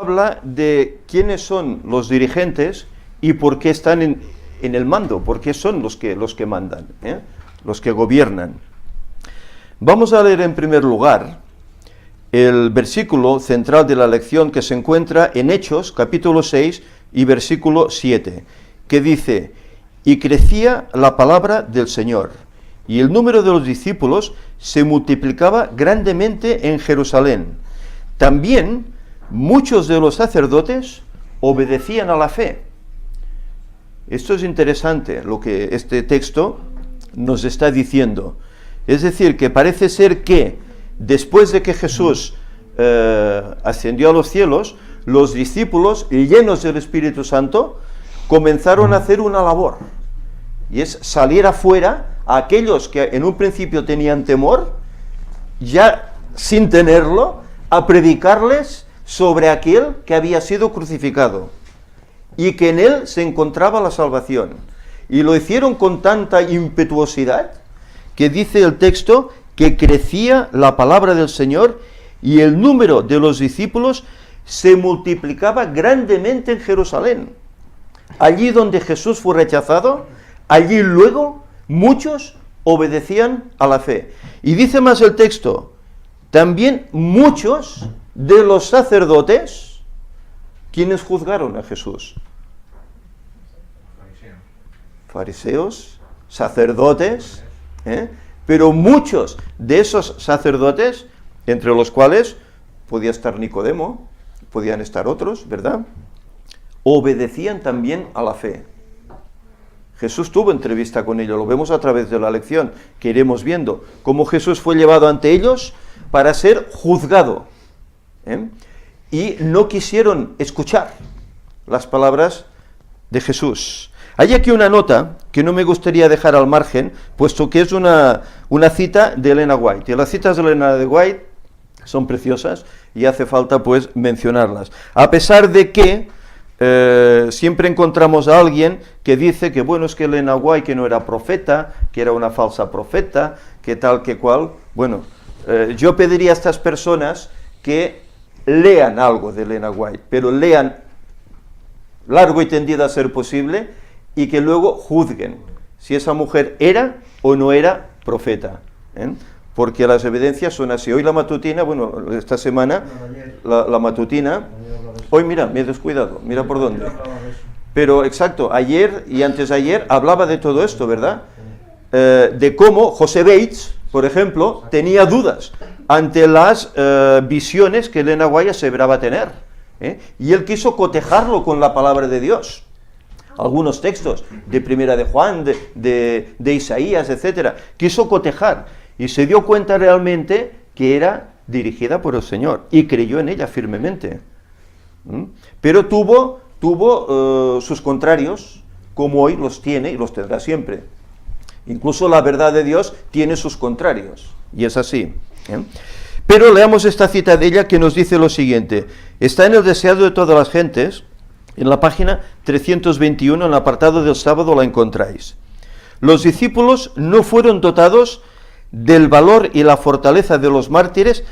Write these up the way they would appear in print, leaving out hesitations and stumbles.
Habla de quiénes son los dirigentes y por qué están en el mando, por qué son los que mandan, los que gobiernan. Vamos a leer en primer lugar el versículo central de la lección que se encuentra en Hechos, capítulo 6 y versículo 7, que dice: y crecía la palabra del Señor, y el número de los discípulos se multiplicaba grandemente en Jerusalén. También muchos de los sacerdotes obedecían a la fe. Esto es interesante lo que este texto nos está diciendo. Es decir, que parece ser que después de que Jesús ascendió a los cielos, los discípulos, llenos del Espíritu Santo, comenzaron a hacer una labor, y es salir afuera a aquellos que en un principio tenían temor, ya sin tenerlo, a predicarles sobre aquel que había sido crucificado y que en él se encontraba la salvación. Y lo hicieron con tanta impetuosidad que dice el texto que crecía la palabra del Señor y el número de los discípulos se multiplicaba grandemente en Jerusalén. Allí donde Jesús fue rechazado, allí luego muchos obedecían a la fe. Y dice más el texto: también muchos de los sacerdotes, ¿quiénes juzgaron a Jesús? Fariseos, sacerdotes, pero muchos de esos sacerdotes, entre los cuales podía estar Nicodemo, podían estar otros, ¿verdad?, obedecían también a la fe. Jesús tuvo entrevista con ellos, lo vemos a través de la lección que iremos viendo, cómo Jesús fue llevado ante ellos para ser juzgado, y no quisieron escuchar las palabras de Jesús. Hay aquí una nota que no me gustaría dejar al margen, puesto que es una cita de Elena White, y las citas de Elena White son preciosas y hace falta pues mencionarlas, a pesar de que siempre encontramos a alguien que dice que bueno, es que Elena White que no era profeta, que era una falsa profeta, que tal, que cual. Bueno, yo pediría a estas personas que lean algo de Elena White, pero lean largo y tendido a ser posible, y que luego juzguen si esa mujer era o no era profeta, porque las evidencias son así. Hoy la matutina, bueno, esta semana, la matutina, hoy mira, me he descuidado, mira por dónde. Pero exacto, ayer y antes de ayer hablaba de todo esto, ¿verdad? De cómo José Bates, por ejemplo, tenía dudas ante las visiones que Elena White aseveraba tener, y él quiso cotejarlo con la palabra de Dios. Algunos textos de Primera de Juan, de Isaías, etcétera, quiso cotejar y se dio cuenta realmente que era dirigida por el Señor y creyó en ella firmemente. Pero tuvo sus contrarios, como hoy los tiene y los tendrá siempre. Incluso la verdad de Dios tiene sus contrarios, y es así. Pero leamos esta cita de ella que nos dice lo siguiente: está en el deseado de todas las gentes, en la página 321, en el apartado del sábado la encontráis. Los discípulos no fueron dotados del valor y la fortaleza de los mártires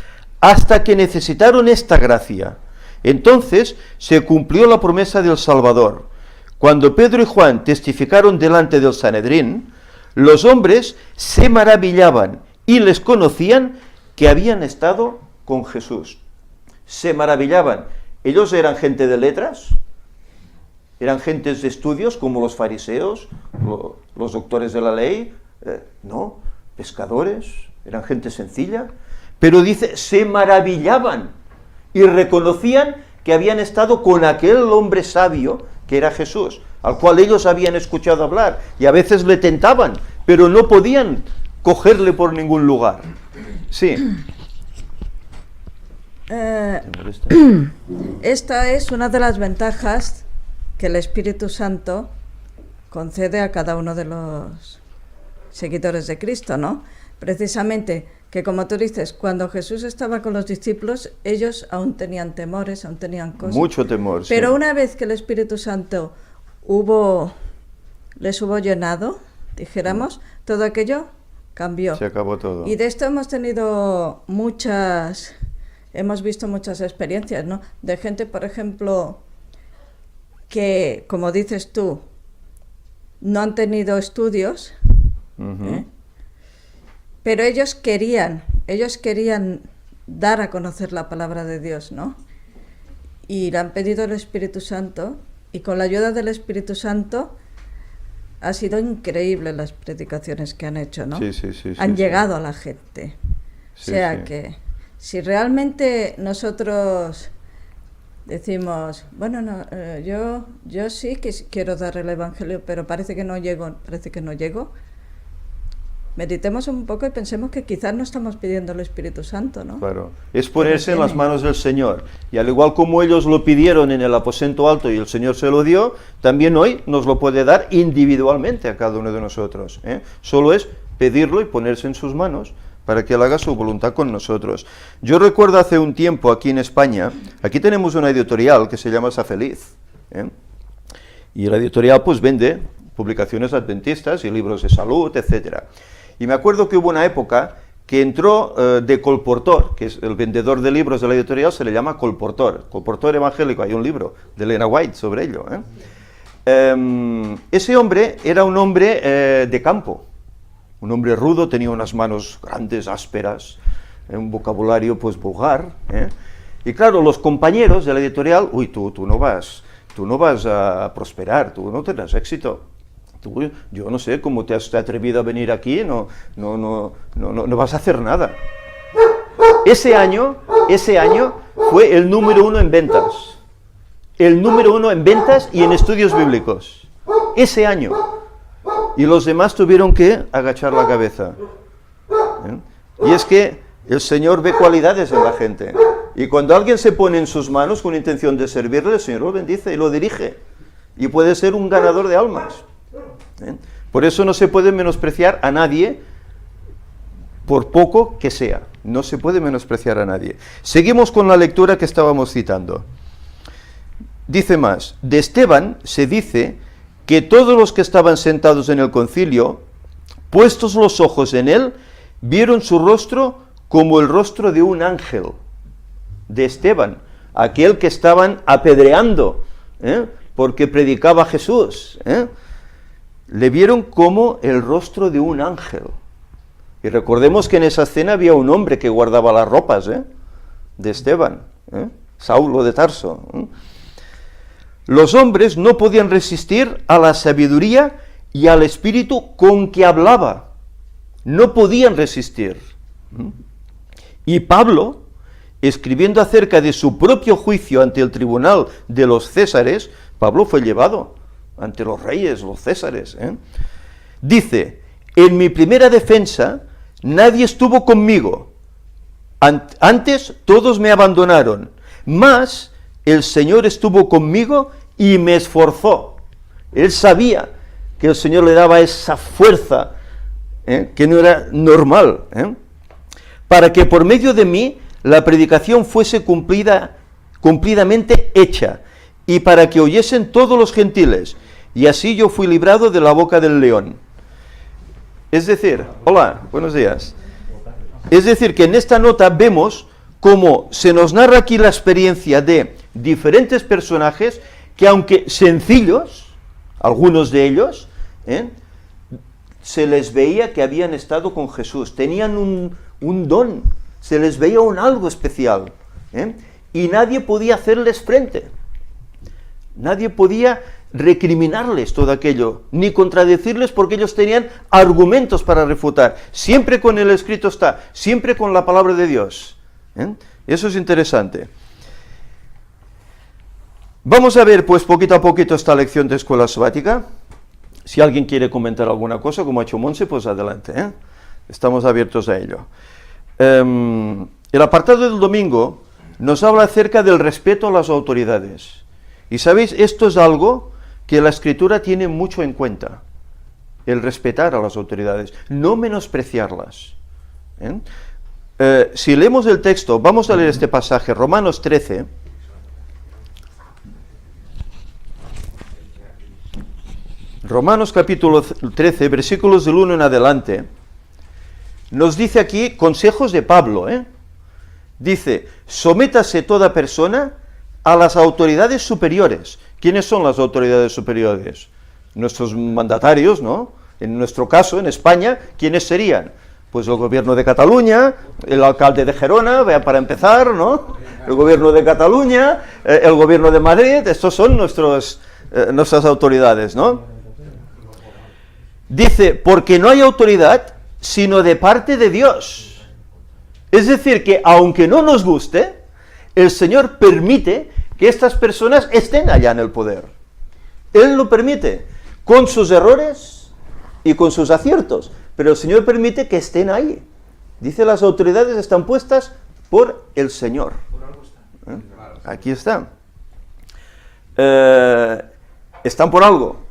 hasta que necesitaron esta gracia. Entonces se cumplió la promesa del Salvador. Cuando Pedro y Juan testificaron delante del Sanedrín, los hombres se maravillaban y les conocían que habían estado con Jesús. Se maravillaban. Ellos eran gente de letras, eran gentes de estudios como los fariseos, los doctores de la ley, no, pescadores, eran gente sencilla, pero dice, se maravillaban y reconocían que habían estado con aquel hombre sabio que era Jesús, al cual ellos habían escuchado hablar, y a veces le tentaban, pero no podían cogerle por ningún lugar. Sí. Esta es una de las ventajas que el Espíritu Santo concede a cada uno de los seguidores de Cristo, ¿no? Precisamente que, como tú dices, cuando Jesús estaba con los discípulos, ellos aún tenían temores, aún tenían cosas. Mucho temor, pero sí. Una vez que el Espíritu Santo les hubo llenado, dijéramos, todo aquello cambió. Se acabó todo. Y de esto hemos tenido muchas hemos visto muchas experiencias, ¿no? De gente, por ejemplo, que, como dices tú, no han tenido estudios, pero ellos querían dar a conocer la palabra de Dios, ¿no? Y le han pedido el Espíritu Santo, y con la ayuda del Espíritu Santo ha sido increíble las predicaciones que han hecho, ¿no? Sí, han llegado a la gente. Sí, o sea sí. que si realmente nosotros decimos, bueno, no, yo sí que quiero dar el Evangelio, pero parece que no llego, meditemos un poco y pensemos que quizás no estamos pidiendo el Espíritu Santo, ¿no? Claro, es ponerse en las tiene. manos del Señor. Y al igual como ellos lo pidieron en el aposento alto y el Señor se lo dio, también hoy nos lo puede dar individualmente a cada uno de nosotros, ¿eh? Solo es pedirlo y ponerse en sus manos para que Él haga su voluntad con nosotros. Yo recuerdo hace un tiempo aquí en España, aquí tenemos una editorial que se llama Sa Feliz, ¿eh? Y la editorial pues vende publicaciones adventistas y libros de salud, etcétera. Y me acuerdo que hubo una época que entró de colportor, que es el vendedor de libros de la editorial, se le llama colportor evangélico, hay un libro de Elena White sobre ello, ¿eh? Ese hombre era un hombre de campo, un hombre rudo, tenía unas manos grandes, ásperas, un vocabulario pues vulgar, ¿eh? Y claro, los compañeros de la editorial, uy, tú no vas a prosperar, tú no tendrás éxito. Yo no sé cómo te has atrevido a venir aquí, no vas a hacer nada. Ese año fue el número 1 en ventas. El número 1 en ventas y en estudios bíblicos. Ese año. Y los demás tuvieron que agachar la cabeza. ¿Eh? Y es que el Señor ve cualidades en la gente. Y cuando alguien se pone en sus manos con intención de servirle, el Señor lo bendice y lo dirige. Y puede ser un ganador de almas. ¿Eh? Por eso no se puede menospreciar a nadie, por poco que sea. No se puede menospreciar a nadie. Seguimos con la lectura que estábamos citando. Dice más, de Esteban se dice que todos los que estaban sentados en el concilio, puestos los ojos en él, vieron su rostro como el rostro de un ángel. De Esteban, aquel que estaban apedreando, porque predicaba Jesús, le vieron como el rostro de un ángel. Y recordemos que en esa escena había un hombre que guardaba las ropas, de Esteban, Saulo de Tarso. Los hombres no podían resistir a la sabiduría y al espíritu con que hablaba. No podían resistir. Y Pablo, escribiendo acerca de su propio juicio ante el tribunal de los Césares, Pablo fue llevado ante los reyes, los Césares, dice, en mi primera defensa nadie estuvo conmigo, antes todos me abandonaron, mas el Señor estuvo conmigo y me esforzó. Él sabía que el Señor le daba esa fuerza, que no era normal, para que por medio de mí la predicación fuese cumplidamente hecha, y para que oyesen todos los gentiles, y así yo fui librado de la boca del león. Es decir, hola, buenos días. Es decir, que en esta nota vemos cómo se nos narra aquí la experiencia de diferentes personajes que, aunque sencillos, algunos de ellos, se les veía que habían estado con Jesús, tenían un don, se les veía un algo especial, y nadie podía hacerles frente. Nadie podía recriminarles todo aquello, ni contradecirles, porque ellos tenían argumentos para refutar. Siempre con el escrito está, siempre con la palabra de Dios. Eso es interesante. Vamos a ver, pues, poquito a poquito esta lección de escuela sabática. Si alguien quiere comentar alguna cosa, como ha hecho Monse, pues adelante, estamos abiertos a ello. El apartado del domingo nos habla acerca del respeto a las autoridades. Y sabéis, esto es algo que la Escritura tiene mucho en cuenta, el respetar a las autoridades, no menospreciarlas. Si leemos el texto, vamos a leer este pasaje, Romanos 13. Romanos capítulo 13, versículos del 1 en adelante, nos dice aquí consejos de Pablo, Dice, sométase toda persona a las autoridades superiores. ¿Quiénes son las autoridades superiores? Nuestros mandatarios, ¿no? En nuestro caso, en España, ¿quiénes serían? Pues el gobierno de Cataluña, el alcalde de Gerona, para empezar, ¿no? El gobierno de Cataluña, el gobierno de Madrid, estos son nuestras autoridades, ¿no? Dice, porque no hay autoridad sino de parte de Dios. Es decir, que aunque no nos guste, el Señor permite que estas personas estén allá en el poder. Él lo permite, con sus errores y con sus aciertos, pero el Señor permite que estén ahí. Dice, las autoridades están puestas por el Señor. Aquí están. Están por algo.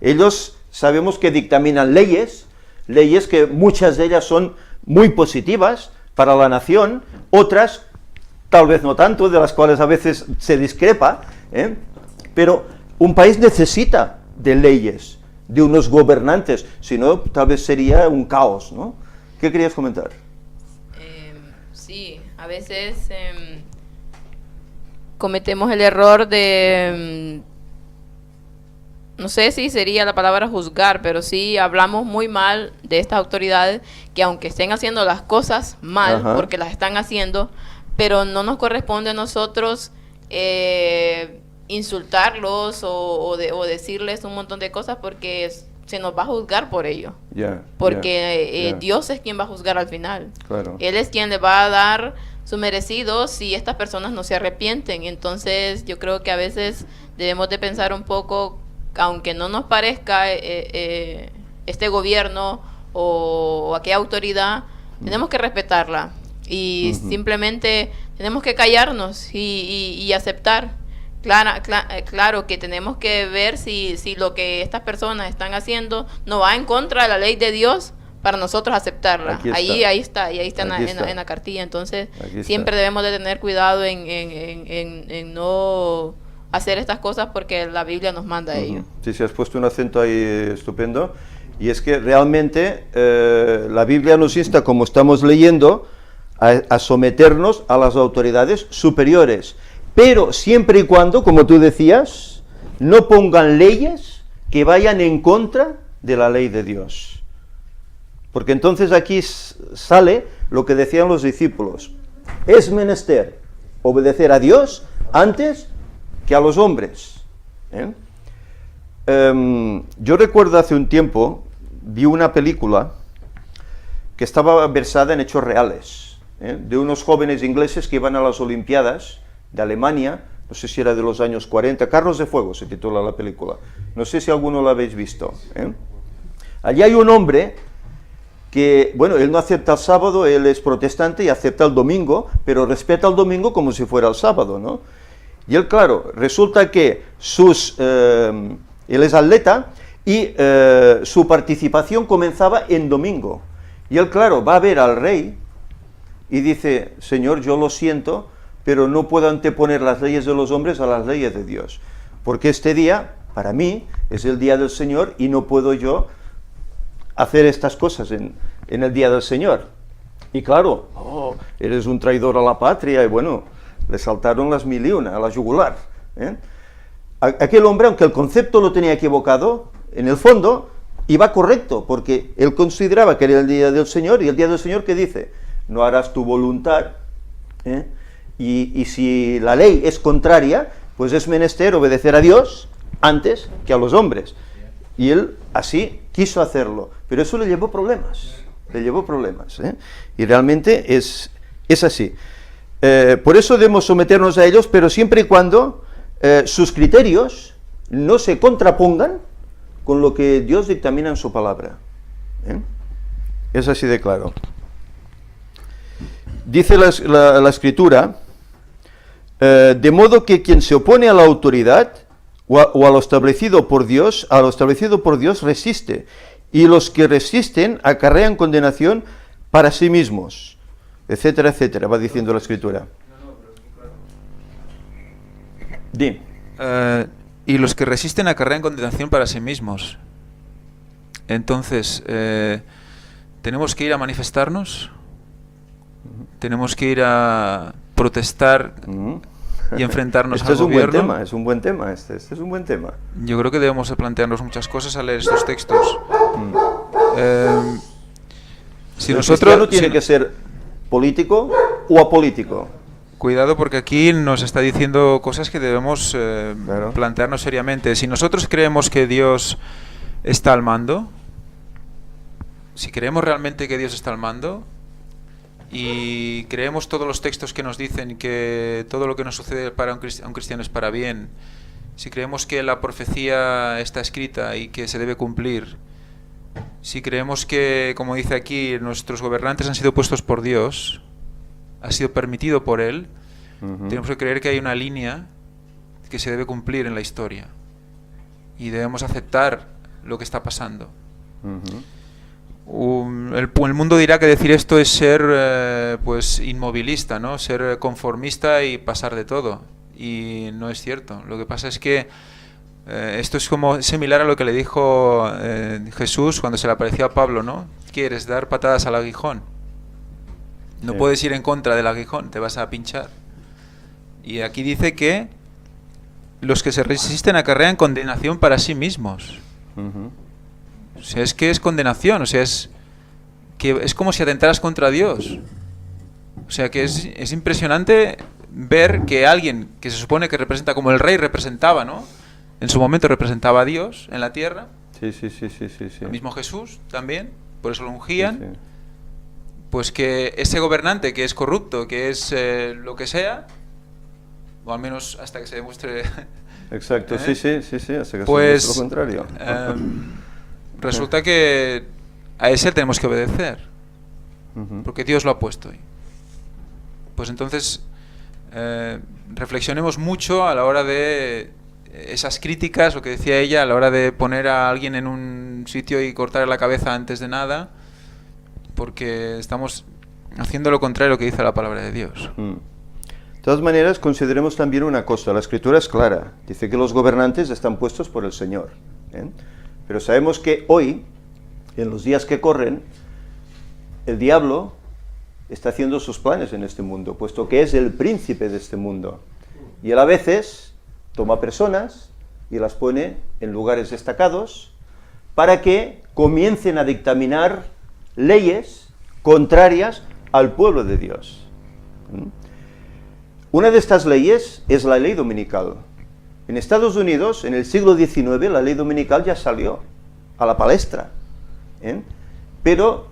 Ellos sabemos que dictaminan leyes que muchas de ellas son muy positivas para la nación, otras tal vez no tanto, de las cuales a veces se discrepa, pero un país necesita de leyes, de unos gobernantes, si no, tal vez sería un caos, ¿no? ¿Qué querías comentar? Sí, a veces cometemos el error de, no sé si sería la palabra juzgar, pero sí hablamos muy mal de estas autoridades que aunque estén haciendo las cosas mal, porque las están haciendo, pero no nos corresponde a nosotros insultarlos o decirles un montón de cosas porque se nos va a juzgar por ello. Porque Dios es quien va a juzgar al final. Claro. Él es quien le va a dar su merecido si estas personas no se arrepienten. Entonces yo creo que a veces debemos de pensar un poco, aunque no nos parezca este gobierno o aquella autoridad, tenemos que respetarla y simplemente tenemos que callarnos y aceptar. Claro que tenemos que ver si lo que estas personas están haciendo no va en contra de la ley de Dios para nosotros aceptarla. Ahí está en la cartilla. Entonces siempre debemos de tener cuidado en no hacer estas cosas porque la Biblia nos manda a ello. Sí, has puesto un acento ahí estupendo, y es que realmente la Biblia nos insta, como estamos leyendo, a someternos a las autoridades superiores, pero siempre y cuando, como tú decías, no pongan leyes que vayan en contra de la ley de Dios. Porque entonces aquí sale lo que decían los discípulos: es menester obedecer a Dios antes que a los hombres. Yo recuerdo hace un tiempo, vi una película que estaba versada en hechos reales, de unos jóvenes ingleses que iban a las Olimpiadas de Alemania, no sé si era de los años 40, Carros de Fuego se titula la película, no sé si alguno la habéis visto. Allí hay un hombre que, bueno, él no acepta el sábado, él es protestante y acepta el domingo, pero respeta el domingo como si fuera el sábado, ¿no? Y él, claro, resulta que él es atleta y su participación comenzaba en domingo. Y él, claro, va a ver al rey y dice: Señor, yo lo siento, pero no puedo anteponer las leyes de los hombres a las leyes de Dios, porque este día, para mí, es el día del Señor y no puedo yo hacer estas cosas en el día del Señor. Y claro, eres un traidor a la patria, y bueno, le saltaron las 1001 a la yugular. Aquel hombre, aunque el concepto lo tenía equivocado, en el fondo iba correcto, porque él consideraba que era el día del Señor, y el día del Señor, ¿qué dice? No harás tu voluntad, y si la ley es contraria, pues es menester obedecer a Dios antes que a los hombres. Y él así quiso hacerlo, pero eso le llevó problemas, y realmente es así. Por eso debemos someternos a ellos, pero siempre y cuando sus criterios no se contrapongan con lo que Dios dictamina en su palabra. Es así de claro. Dice la Escritura, de modo que quien se opone a la autoridad o a lo establecido por Dios, resiste, y los que resisten acarrean condenación para sí mismos, etcétera, etcétera, va diciendo la Escritura. Di. Y los que resisten acarrean condenación para sí mismos. Entonces, ¿tenemos que ir a manifestarnos? tenemos que ir a protestar y enfrentarnos Este al es un gobierno. buen tema, es un buen tema, este es un buen tema. Yo creo que debemos de plantearnos muchas cosas al leer estos textos. Si ¿El nosotros, cristiano tiene que ser político o apolítico? cuidado, porque aquí nos está diciendo cosas que debemos Claro. plantearnos seriamente. Si nosotros creemos que Dios está al mando, si creemos realmente que Dios está al mando y creemos todos los textos que nos dicen que todo lo que nos sucede para a un cristiano es para bien, si creemos que la profecía está escrita y que se debe cumplir, si creemos que, como dice aquí, nuestros gobernantes han sido puestos por Dios, ha sido permitido por Él, tenemos que creer que hay una línea que se debe cumplir en la historia y debemos aceptar lo que está pasando. El mundo dirá que decir esto es ser pues inmovilista, ¿no? Ser conformista y pasar de todo, y no es cierto. Lo que pasa es que esto es como similar a lo que le dijo Jesús cuando se le apareció a Pablo, ¿no? ¿Quieres dar patadas al aguijón? No Sí. puedes ir en contra del aguijón, te vas a pinchar. Y aquí dice que los que se resisten acarrean condenación para sí mismos. O sea, es que es condenación, o sea, es como si atentaras contra Dios. O sea, que es impresionante ver que alguien que se supone que representa, como el rey representaba, ¿no? En su momento representaba a Dios en la tierra, Sí. el mismo Jesús también, por eso lo ungían. Sí. Pues que ese gobernante que es corrupto, que es lo que sea, o al menos hasta que se demuestre... Exacto, sí, hasta que Pues se lo contrario. resulta que a ese tenemos que obedecer, Ujú. porque Dios lo ha puesto ahí. Pues entonces reflexionemos mucho a la hora de esas críticas, lo que decía ella, a la hora de poner a alguien en un sitio y cortarle la cabeza antes de nada, porque estamos haciendo lo contrario a lo que dice la palabra de Dios. De todas maneras, consideremos también una cosa. La Escritura es clara. Dice que los gobernantes están puestos por el Señor. Pero sabemos que hoy, en los días que corren, el diablo está haciendo sus planes en este mundo, puesto que es el príncipe de este mundo. Y él a veces toma personas y las pone en lugares destacados para que comiencen a dictaminar leyes contrarias al pueblo de Dios. Una de estas leyes es la ley dominical. En Estados Unidos, en el siglo XIX, la ley dominical ya salió a la palestra. Pero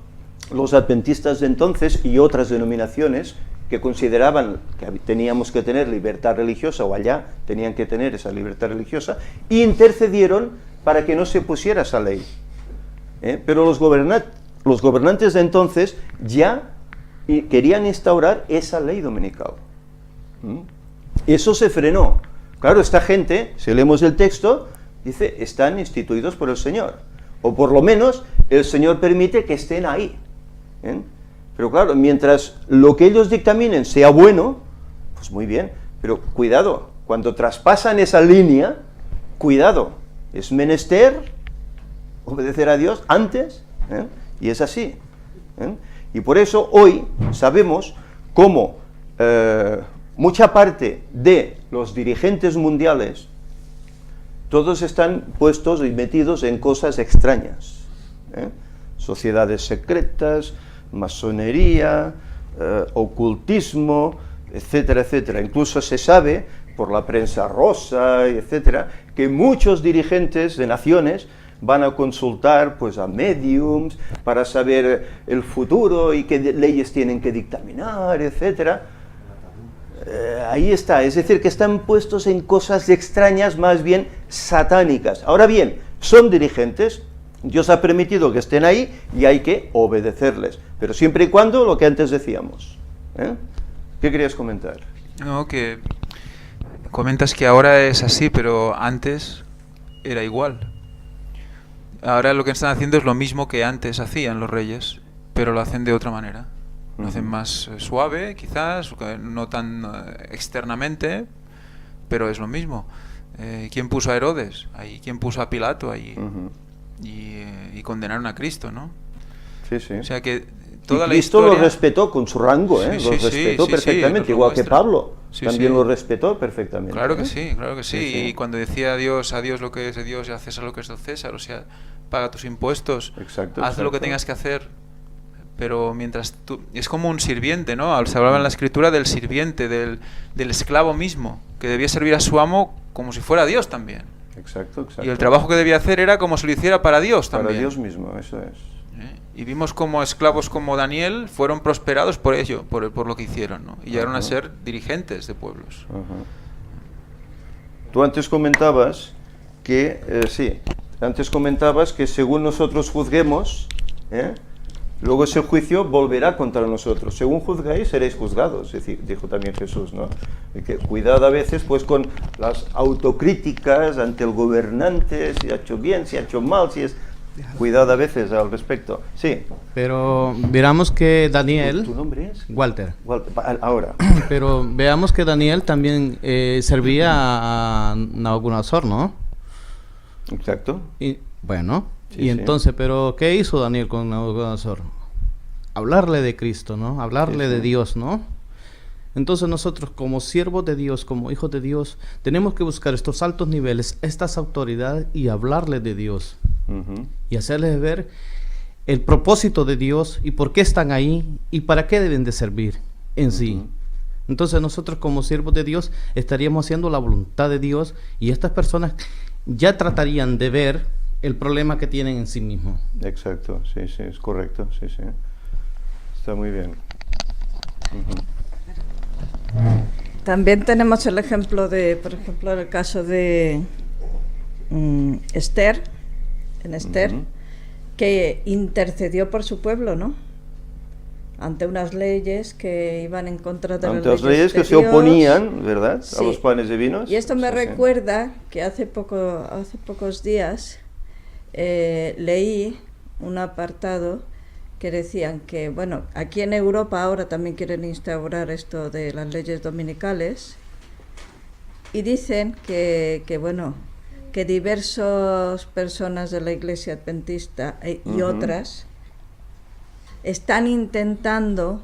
los adventistas de entonces y otras denominaciones que consideraban que teníamos que tener libertad religiosa, o allá tenían que tener esa libertad religiosa, intercedieron para que no se pusiera esa ley. Pero los gobernantes de entonces ya querían instaurar esa ley dominical. Eso se frenó. Claro, esta gente, si leemos el texto, dice, están instituidos por el Señor. O por lo menos, el Señor permite que estén ahí. Pero claro, mientras lo que ellos dictaminen sea bueno, pues muy bien. Pero cuidado, cuando traspasan esa línea, cuidado, es menester obedecer a Dios antes, y es así. Y por eso hoy sabemos cómo mucha parte de los dirigentes mundiales, todos están puestos y metidos en cosas extrañas. Sociedades secretas, masonería, ocultismo, etcétera, etcétera. Incluso se sabe, por la prensa rosa, etcétera, que muchos dirigentes de naciones van a consultar pues a mediums para saber el futuro y qué leyes tienen que dictaminar, etcétera. Ahí está, es decir, que están puestos en cosas extrañas, más bien satánicas. Ahora bien, son dirigentes, Dios ha permitido que estén ahí y hay que obedecerles, pero siempre y cuando lo que antes decíamos. ¿Qué querías comentar? No, que comentas que ahora es así, pero antes era igual. Ahora lo que están haciendo es lo mismo que antes hacían los reyes, pero lo hacen de otra manera. Lo hacen más suave, quizás, no tan externamente, pero es lo mismo. ¿Quién puso a Herodes? Ahí. ¿Quién puso a Pilato? Allí. Y condenaron a Cristo, ¿no? Sí, sí. O sea que toda y la Cristo historia... lo respetó con su rango, Sí, lo sí, respetó sí, perfectamente, nos lo igual que muestra. Pablo, Sí, también sí. lo respetó perfectamente. Claro que sí, claro que sí. Sí, sí. Y cuando decía a Dios lo que es de Dios y a César lo que es de César, o sea, paga tus impuestos, Exacto, haz lo que exacto. tengas que hacer, pero mientras tú... Es como un sirviente, ¿no? Se hablaba en la escritura del sirviente, del esclavo mismo, que debía servir a su amo como si fuera Dios también. Exacto, exacto. Y el trabajo que debía hacer era como si lo hiciera para Dios para también. Dios mismo, eso es. Y vimos como esclavos como Daniel fueron prosperados por ello, por lo que hicieron, ¿no? Y llegaron a ser dirigentes de pueblos. Ajá. Tú antes comentabas que, según nosotros juzguemos, luego ese juicio volverá contra nosotros. Según juzgáis, seréis juzgados, dijo también Jesús, ¿no? Y que cuidado a veces pues con las autocríticas ante el gobernante, si ha hecho bien, si ha hecho mal, si es... Cuidado a veces al respecto. Sí. Pero veamos que Daniel... ¿Tu nombre es? Walter. Ahora. Pero veamos que Daniel también servía a Nabucodonosor, ¿no? Exacto. Y, bueno, Sí, y sí. entonces, pero ¿qué hizo Daniel con Nabucodonosor? Hablarle de Cristo, ¿no? Hablarle Sí, de sí. Dios, ¿no? Entonces nosotros como siervos de Dios, como hijos de Dios, tenemos que buscar estos altos niveles, estas autoridades y hablarles de Dios. Ujú. Y hacerles ver el propósito de Dios y por qué están ahí y para qué deben de servir en sí. Ujú. Entonces nosotros como siervos de Dios estaríamos haciendo la voluntad de Dios y estas personas ya tratarían de ver el problema que tienen en sí mismos. Exacto, sí, sí, es correcto, sí, sí. Está muy bien. Ujú. También tenemos el ejemplo de, por ejemplo, el caso de Esther, en Esther, Ujú. que intercedió por su pueblo, ¿no? Ante unas leyes que iban en contra de Ante las las leyes de que se Dios. oponían, ¿verdad? Sí. A los panes de vinos. Y esto me Sí, sí. recuerda que hace pocos días leí un apartado que decían que, bueno, aquí en Europa ahora también quieren instaurar esto de las leyes dominicales y dicen que bueno, que diversas personas de la Iglesia Adventista y Ujú. otras están intentando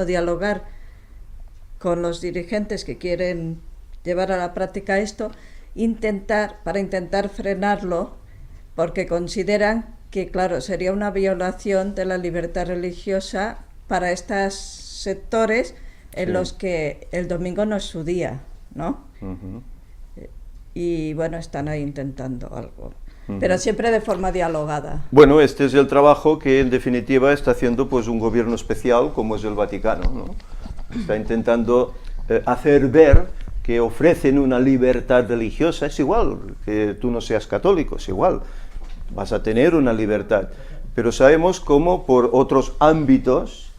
dialogar con los dirigentes que quieren llevar a la práctica esto, para intentar frenarlo, porque consideran que, claro, sería una violación de la libertad religiosa para estos sectores en Sí. los que el domingo no es su día, ¿no? Ujú. Y bueno, están ahí intentando algo, Ujú. pero siempre de forma dialogada. Bueno, este es el trabajo que en definitiva está haciendo pues un gobierno especial como es el Vaticano, ¿no? Está intentando hacer ver que ofrecen una libertad religiosa. Es igual que tú no seas católico, es igual, vas a tener una libertad, pero sabemos cómo por otros ámbitos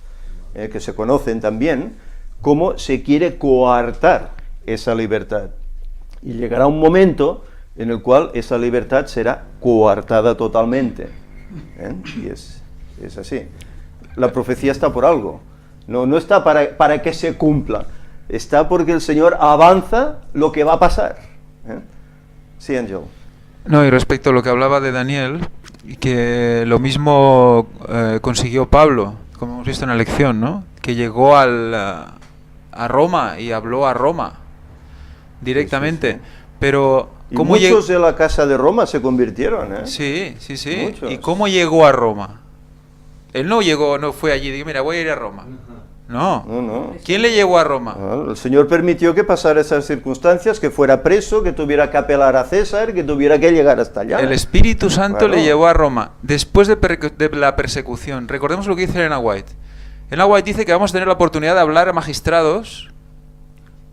que se conocen también, cómo se quiere coartar esa libertad. Y llegará un momento en el cual esa libertad será coartada totalmente. Y es así. La profecía está por algo. No está para que se cumpla. Está porque el Señor avanza lo que va a pasar. Sí, Ángel. No, y respecto a lo que hablaba de Daniel, que lo mismo consiguió Pablo, como hemos visto en la lección, ¿no? Que llegó a Roma y habló a Roma directamente. Sí, sí, sí. Pero Y ¿cómo muchos de la casa de Roma se convirtieron, ¿eh? Sí, sí, sí. Muchos. ¿Y cómo llegó a Roma? Él no fue allí y dijo, mira, voy a ir a Roma. No. No. ¿Quién le llevó a Roma? El Señor permitió que pasara esas circunstancias, que fuera preso, que tuviera que apelar a César, que tuviera que llegar hasta allá. El Espíritu Santo Claro. le llevó a Roma después de la persecución. Recordemos lo que dice Elena White. Elena White dice que vamos a tener la oportunidad de hablar a magistrados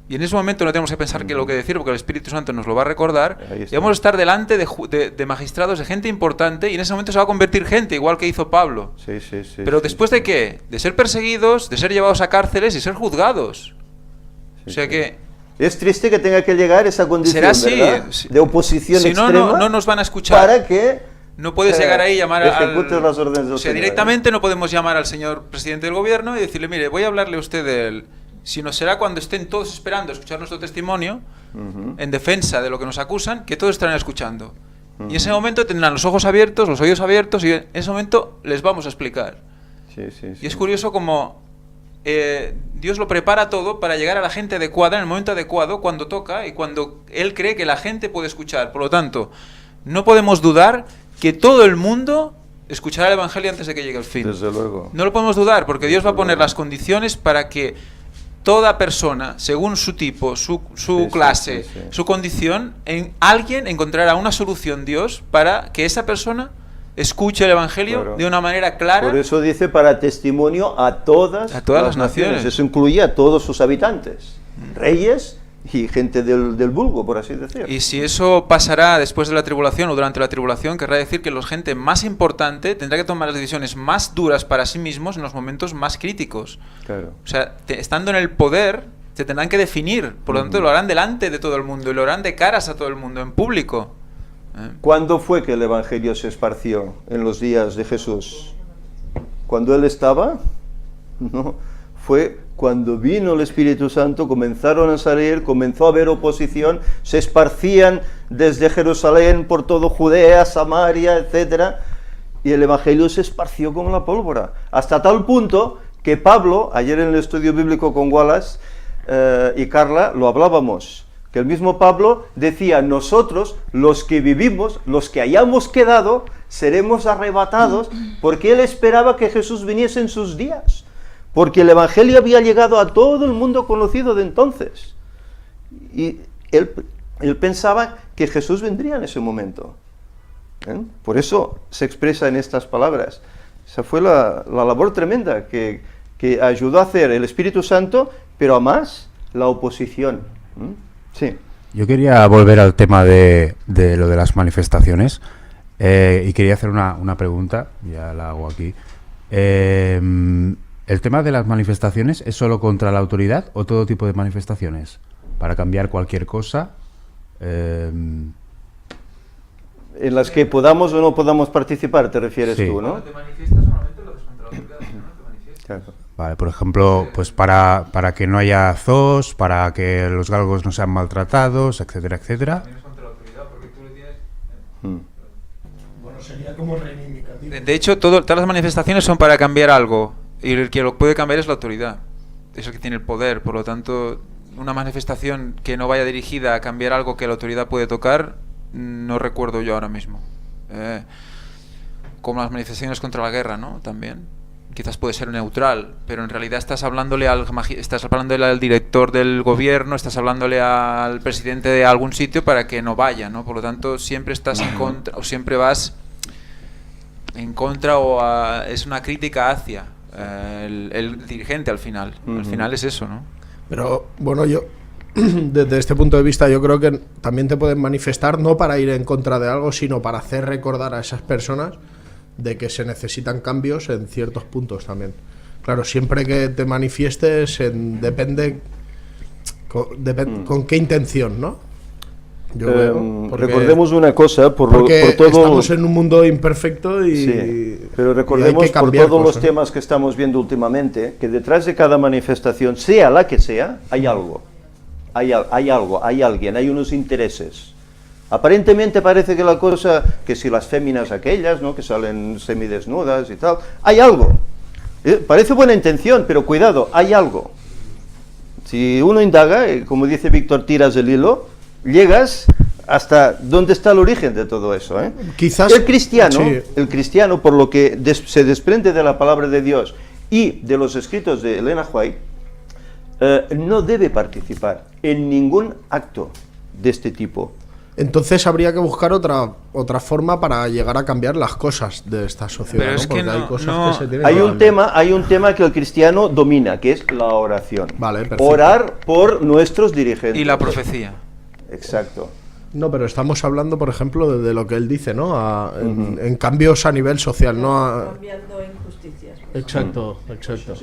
y en ese momento no tenemos que pensar que lo que decir porque el Espíritu Santo nos lo va a recordar. Ahí está. Y vamos a estar delante de magistrados, de gente importante y en ese momento se va a convertir gente, igual que hizo Pablo. Sí. Pero sí, después sí. de qué? De ser perseguidos, de ser llevados a cárceles y ser juzgados. Sí, O sea sí. que Es triste que tenga que llegar esa condición, será así. ¿verdad? De oposición Si no, extrema no nos van a escuchar. para que No puedes llegar ahí y llamar ejecutes las órdenes del O sea, Señor, directamente no podemos llamar al señor presidente del gobierno y decirle, mire, voy a hablarle a usted de él. Sino será cuando estén todos esperando a escuchar nuestro testimonio Ujú. en defensa de lo que nos acusan, que todos estarán escuchando. Y en ese momento tendrán los ojos abiertos, los oídos abiertos y en ese momento les vamos a explicar. Sí, sí, sí. Y es curioso como Dios lo prepara todo para llegar a la gente adecuada en el momento adecuado, cuando toca y cuando Él cree que la gente puede escuchar. Por lo tanto, no podemos dudar que todo el mundo escuchará el Evangelio antes de que llegue el fin. Desde luego. No lo podemos dudar, porque Dios va a poner luego. las condiciones para que toda persona, según su tipo, su Sí, clase, sí, sí, sí. su condición, alguien encontrará una solución Dios para que esa persona escuche el Evangelio Claro. de una manera clara. Por eso dice para testimonio a todas las naciones. Eso incluye a todos sus habitantes, reyes y gente del vulgo, por así decir. Y si eso pasará después de la tribulación o durante la tribulación, querrá decir que la gente más importante tendrá que tomar las decisiones más duras para sí mismos en los momentos más críticos. Claro. O sea, estando en el poder, se tendrán que definir. Por lo tanto, lo harán delante de todo el mundo y lo harán de caras a todo el mundo, en público. ¿Cuándo fue que el Evangelio se esparció? ¿En los días de Jesús? ¿Cuando Él estaba? No, fue cuando vino el Espíritu Santo, comenzaron a salir, comenzó a haber oposición, se esparcían desde Jerusalén por todo Judea, Samaria, etc. Y el Evangelio se esparció como la pólvora, hasta tal punto que Pablo, ayer en el estudio bíblico con Wallace y Carla, lo hablábamos, que el mismo Pablo decía, nosotros, los que vivimos, los que hayamos quedado, seremos arrebatados, porque él esperaba que Jesús viniese en sus días, porque el Evangelio había llegado a todo el mundo conocido de entonces, y él pensaba que Jesús vendría en ese momento. Por eso se expresa en estas palabras. Esa fue la labor tremenda que ayudó a hacer el Espíritu Santo, pero además la oposición. Sí. Yo quería volver al tema de lo de las manifestaciones y quería hacer una pregunta, ya la hago aquí. ¿El tema de las manifestaciones es solo contra la autoridad o todo tipo de manifestaciones? Para cambiar cualquier cosa. En las que podamos o no podamos participar, te refieres Sí. tú, ¿no? Cuando te manifiestas, normalmente lo ves contra la autoridad, si no, no te manifiestas. Claro. Vale, por ejemplo, pues para que no haya zoos, para que los galgos no sean maltratados, etcétera, etcétera. También es contra la autoridad, porque tú le tienes... Bueno, sería como reivindicativo. De hecho, todas las manifestaciones son para cambiar algo, y el que lo puede cambiar es la autoridad, es el que tiene el poder. Por lo tanto, una manifestación que no vaya dirigida a cambiar algo que la autoridad puede tocar, no recuerdo yo ahora mismo. Como las manifestaciones contra la guerra, ¿no? También. Quizás puede ser neutral, pero en realidad estás hablándole al director del gobierno, estás hablándole al presidente de algún sitio para que no vaya, ¿no? Por lo tanto, siempre estás en contra, o siempre vas en contra, es una crítica hacia el dirigente al final. Al final es eso, ¿no? Pero bueno, yo desde este punto de vista yo creo que también te pueden manifestar no para ir en contra de algo, sino para hacer recordar a esas personas de que se necesitan cambios en ciertos puntos también. Claro, siempre que te manifiestes depende con qué intención, ¿no? Yo veo, recordemos una cosa, por todo... estamos en un mundo imperfecto y... Sí, pero y recordemos hay que por cambiar todos los cosas. temas que estamos viendo últimamente, que detrás de cada manifestación, sea la que sea, hay algo. Hay algo, hay alguien, hay unos intereses. Aparentemente parece que la cosa, que si las féminas aquellas, ¿no?, que salen semidesnudas y tal, hay algo. Parece buena intención, pero cuidado, hay algo. Si uno indaga, como dice Víctor, tiras el hilo, llegas hasta dónde está el origen de todo eso. Quizás el cristiano, sí. Por lo que se desprende de la palabra de Dios y de los escritos de Elena White, no debe participar en ningún acto de este tipo. Entonces habría que buscar otra forma para llegar a cambiar las cosas de esta sociedad. Pero es ¿no? que Porque hay no- cosas no- que se tienen Hay que un cambiar. tema que el cristiano domina, que es la oración. Vale, perfecto. Orar por nuestros dirigentes. Y la profecía. Exacto. No, pero estamos hablando, por ejemplo, de lo que él dice, ¿no? En cambios a nivel social, ¿no? Cambiando injusticias. Exacto, exacto.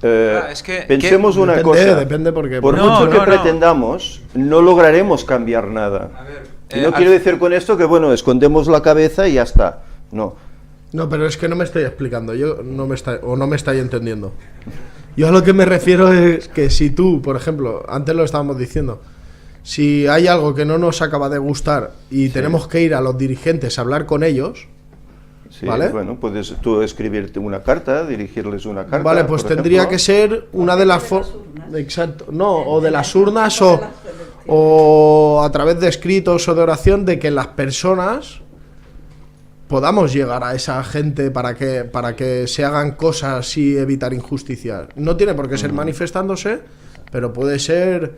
Es que- pensemos una Depende, cosa. depende porque... Por No, mucho que no, no. pretendamos, no lograremos cambiar nada. A ver, Y no quiero decir con esto que, bueno, escondemos la cabeza y ya está. No. No, pero es que no me estoy explicando, no me estáis entendiendo. Yo a lo que me refiero es que si tú, por ejemplo, antes lo estábamos diciendo, si hay algo que no nos acaba de gustar y tenemos que ir a los dirigentes a hablar con ellos, Sí, ¿vale? bueno, puedes tú escribirte una carta, dirigirles una carta. Vale, pues por tendría ejemplo. que ser una de las exacto, no, o de las urnas o a través de escritos o de oración, de que las personas podamos llegar a esa gente para que se hagan cosas y evitar injusticias. No tiene por qué ser manifestándose, pero puede ser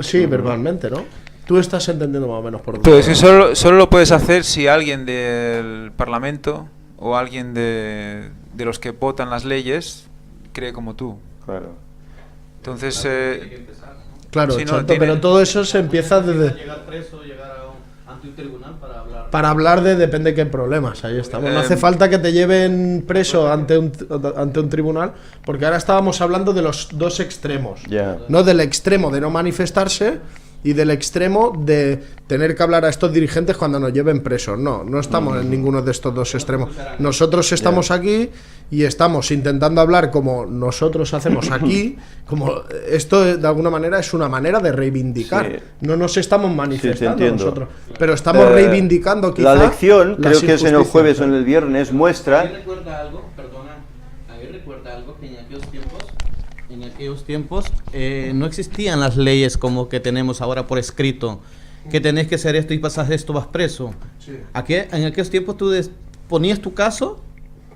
sí, verbalmente, ¿no? Tú estás entendiendo más o menos por dónde. Pues que solo lo puedes hacer si alguien del Parlamento o alguien de los que votan las leyes cree como tú. Claro. Entonces, Claro, si no, exacto, pero todo eso se empieza desde Llegar preso, llegar ante un tribunal para hablar de depende qué problemas, ahí estamos. No hace falta que te lleven preso ante un tribunal, porque ahora estábamos hablando de los dos extremos. Ya. No del extremo de no manifestarse y del extremo de tener que hablar a estos dirigentes cuando nos lleven presos. No estamos en ninguno de estos dos extremos. Nosotros estamos aquí y estamos intentando hablar como nosotros hacemos aquí, como esto de alguna manera es una manera de reivindicar. Sí. No nos estamos manifestando entiendo. nosotros, pero estamos reivindicando quizá La lección, las creo que es en el injusticias. jueves o en el viernes, muestra... A mí recuerda algo, que en aquellos tiempos no existían las leyes como que tenemos ahora por escrito, que tenés que hacer esto y pasas esto, vas preso. En aquellos tiempos tú ponías tu caso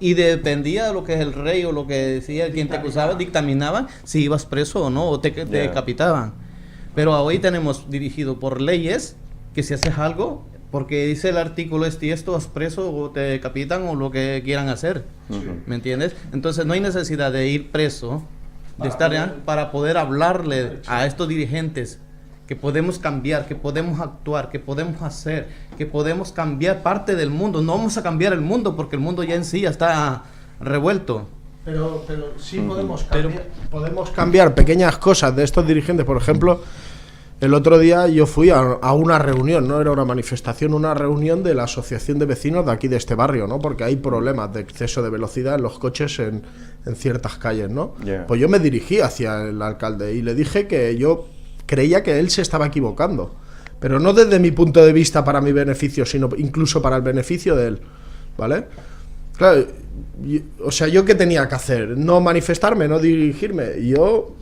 y dependía de lo que es el rey o lo que decía quien te acusaba, dictaminaban si ibas preso o no, o te decapitaban. Pero hoy tenemos dirigido por leyes que si haces algo, porque dice el artículo y esto, vas preso o te decapitan o lo que quieran hacer. ¿Me entiendes? Entonces no hay necesidad de ir preso, de estar para poder hablarle a estos dirigentes que podemos cambiar, que podemos actuar, que podemos hacer, que podemos cambiar parte del mundo. No vamos a cambiar el mundo porque el mundo ya en sí ya está revuelto. Pero sí podemos cambiar pequeñas cosas de estos dirigentes. Por ejemplo, el otro día yo fui a una reunión, no era una manifestación, una reunión de la asociación de vecinos de aquí de este barrio, ¿no? Porque hay problemas de exceso de velocidad en los coches en ciertas calles, ¿no? Yeah. Pues yo me dirigí hacia el alcalde y le dije que yo creía que él se estaba equivocando, pero no desde mi punto de vista para mi beneficio, sino incluso para el beneficio de él, ¿vale? Claro, o sea, ¿yo qué tenía que hacer? No manifestarme, no dirigirme. Yo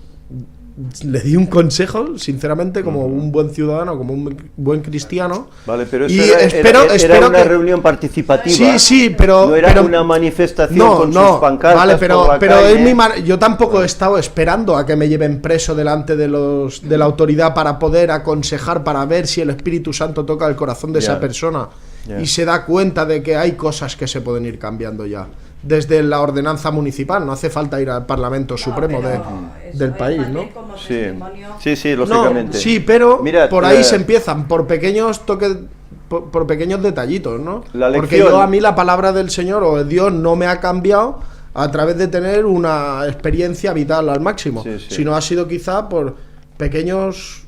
le di un consejo, sinceramente, como un buen ciudadano, como un buen cristiano. Vale, pero eso y era una que... reunión participativa. Sí, pero... No era pero, una manifestación con sus pancartas vale, por la pero calle. yo tampoco he estado esperando a que me lleven preso delante de la autoridad para poder aconsejar, para ver si el Espíritu Santo toca el corazón de esa persona y se da cuenta de que hay cosas que se pueden ir cambiando ya. Desde la ordenanza municipal, no hace falta ir al Parlamento Supremo del país, ¿no? Sí, lógicamente. No, sí, pero Mirad, por ahí se empiezan, por pequeños toques, por pequeños detallitos, ¿no? La Porque lección... a mí la palabra del Señor o de Dios no me ha cambiado a través de tener una experiencia vital al máximo, sino ha sido quizá por pequeños...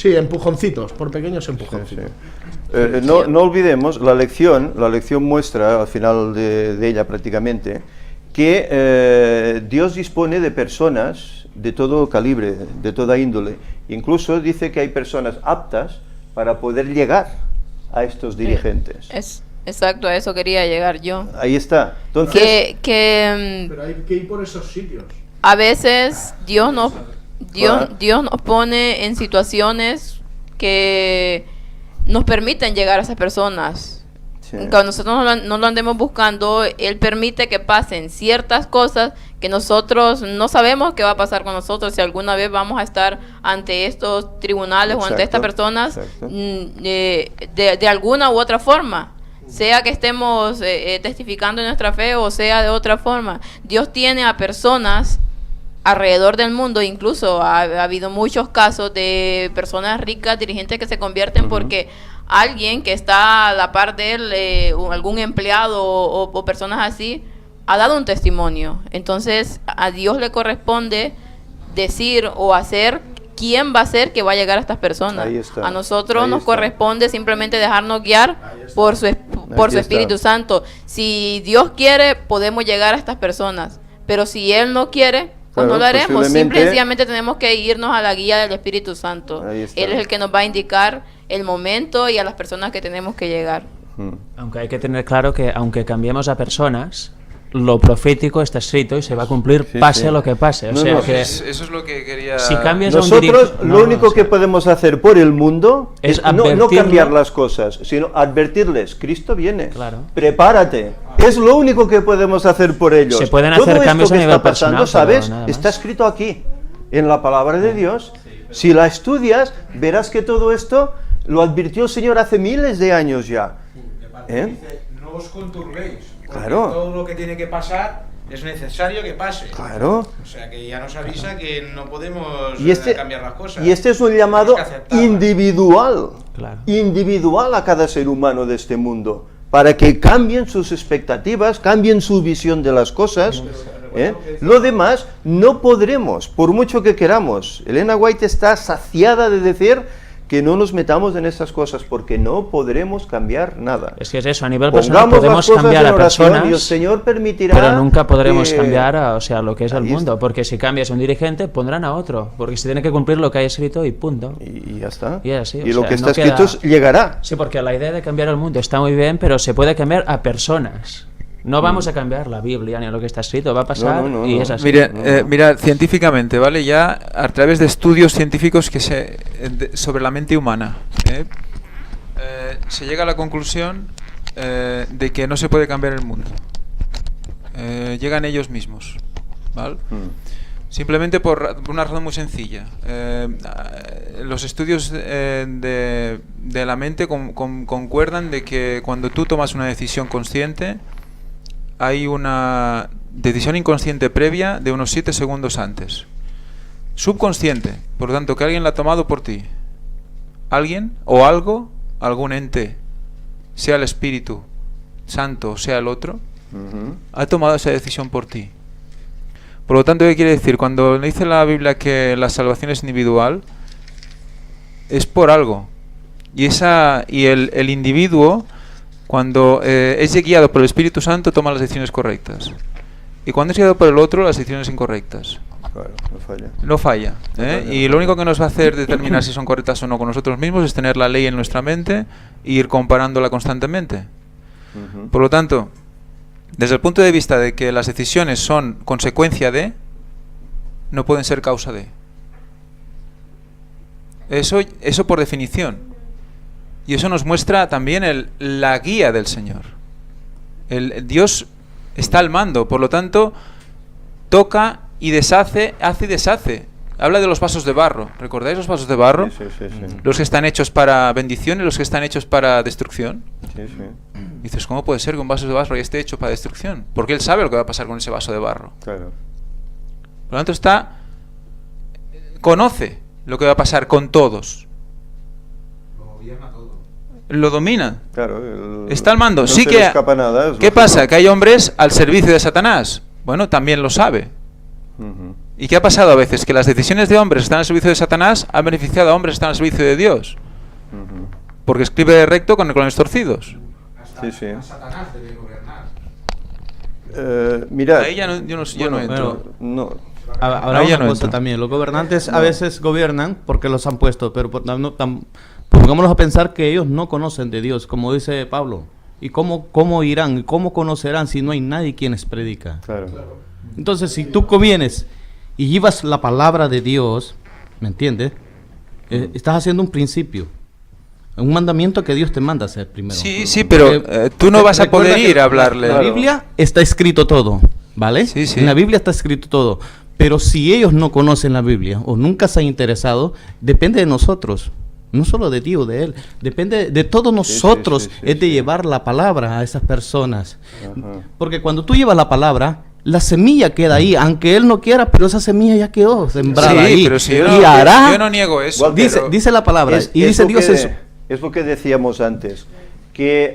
empujoncitos, por pequeños empujoncitos. No olvidemos, la lección muestra, al final de ella prácticamente, que Dios dispone de personas de todo calibre, de toda índole. Incluso dice que hay personas aptas para poder llegar a estos dirigentes. Exacto, a eso quería llegar yo. Ahí está. Entonces, Pero hay que ir por esos sitios. A veces Dios nos pone en situaciones que nos permiten llegar a esas personas. sí. Cuando nosotros no lo andemos buscando, Él permite que pasen ciertas cosas que nosotros no sabemos qué va a pasar con nosotros, si alguna vez vamos a estar ante estos tribunales o ante estas personas de alguna u otra forma. Sea que estemos testificando en nuestra fe o sea de otra forma. Dios tiene a personas alrededor del mundo, incluso ha habido muchos casos de personas ricas, dirigentes que se convierten porque alguien que está a la par de él, algún empleado o personas así, ha dado un testimonio. Entonces a Dios le corresponde decir o hacer quién va a ser que va a llegar a estas personas. Ahí está. A nosotros Ahí nos está. corresponde simplemente dejarnos guiar por su Espíritu Santo. Si Dios quiere, podemos llegar a estas personas, pero si Él no quiere, pues Claro, no lo haremos. posiblemente... Simple y sencillamente tenemos que irnos a la guía del Espíritu Santo. Ahí está. Él es el que nos va a indicar el momento y a las personas que tenemos que llegar. Aunque hay que tener claro que aunque cambiemos a personas, lo profético está escrito y se va a cumplir pase lo que pase. O sea que eso es lo que quería... si cambias Nosotros lo único que podemos hacer por el mundo es no cambiar las cosas, sino advertirles, Cristo viene, Claro. prepárate. Es lo único que podemos hacer por ellos. Se pueden Todo hacer esto cambios que a nivel está pasando, personal, pero ¿sabes? nada más. Está escrito aquí, en la palabra de Dios. Si la estudias, verás que todo esto lo advirtió el Señor hace miles de años ya. Dice, no os conturbéis, porque Claro. todo lo que tiene que pasar es necesario que pase. Claro. O sea que ya nos avisa que no podemos Y cambiar las cosas. y este es un llamado Tenemos que aceptarlas. individual, Claro. individual a cada ser humano de este mundo, para que cambien sus expectativas, cambien su visión de las cosas. Lo demás no podremos, por mucho que queramos. Elena White está saciada de decir que no nos metamos en estas cosas porque no podremos cambiar nada. es que es eso, a nivel personal Pongamos las podemos cosas cambiar en a oración personas, y el Señor permitirá pero nunca podremos que- cambiar o sea, lo que es el Ahí mundo, está. porque si cambias un dirigente pondrán a otro, porque se tiene que cumplir lo que hay escrito y punto. Y ya está. Y así, Y o lo sea, que no está escrito queda- llegará. Sí, porque la idea de cambiar el mundo está muy bien, pero se puede cambiar a personas. No vamos a cambiar la Biblia ni a lo que está escrito, va a pasar No, y no. es así. Mira, científicamente, ¿vale? Ya a través de estudios científicos sobre la mente humana, se llega a la conclusión de que no se puede cambiar el mundo. Llegan ellos mismos, ¿vale? Simplemente por una razón muy sencilla. Los estudios de la mente concuerdan de que cuando tú tomas una decisión consciente, hay una decisión inconsciente previa de unos 7 segundos antes. Subconsciente, por lo tanto, que alguien la ha tomado por ti. Alguien o algo, algún ente, sea el Espíritu Santo, sea el otro, ha tomado esa decisión por ti. Por lo tanto, ¿qué quiere decir? Cuando dice la Biblia que la salvación es individual, es por algo. Y el individuo, cuando es guiado por el Espíritu Santo, toma las decisiones correctas. Y cuando es guiado por el otro, las decisiones incorrectas. Claro, no falla. No falla. Y lo único que nos va a hacer determinar si son correctas o no con nosotros mismos es tener la ley en nuestra mente e ir comparándola constantemente. Por lo tanto, desde el punto de vista de que las decisiones son consecuencia de, no pueden ser causa de. Eso por definición. Y eso nos muestra también la guía del Señor. Dios está al mando, por lo tanto, toca y deshace, hace y deshace. Habla de los vasos de barro. ¿Recordáis los vasos de barro? Sí. Los que están hechos para bendición y los que están hechos para destrucción. Sí. Dices, ¿cómo puede ser que un vaso de barro esté hecho para destrucción? Porque Él sabe lo que va a pasar con ese vaso de barro. Claro. Por lo tanto, conoce lo que va a pasar con todos. Lo domina. Claro. Está al mando. No Sí se que. le escapa nada, es ¿Qué lógico. pasa? Que hay hombres al servicio de Satanás. Bueno, también lo sabe. ¿Y qué ha pasado a veces? Que las decisiones de hombres que están al servicio de Satanás han beneficiado a hombres que están al servicio de Dios. Porque escribe recto con clones torcidos. Sí. Satanás debe gobernar. Mirad. Ahí ya no, yo no entro. No. Ahora Ahí ya una no cosa entro. también, los gobernantes a veces gobiernan porque los han puesto, pero pongámonos a pensar que ellos no conocen de Dios, como dice Pablo. ¿Y cómo irán? ¿Cómo conocerán si no hay nadie quien les predica? Claro. Entonces, si tú vienes y llevas la palabra de Dios, ¿me entiendes? Estás haciendo un principio, un mandamiento que Dios te manda hacer primero. Sí, pero tú no vas a Recuerda poder que ir a hablarle. En la Biblia está escrito todo, ¿vale? Sí. En la Biblia está escrito todo. Pero si ellos no conocen la Biblia o nunca se han interesado, depende de nosotros. No solo de ti o de él. Depende de todos nosotros. Es de llevar la palabra a esas personas. Porque cuando tú llevas la palabra, la semilla queda ahí. Aunque él no quiera, pero esa semilla ya quedó sembrada ahí. Pero si y yo hará, no niego eso. dice la palabra. Y dice Dios eso. Es lo que decíamos antes.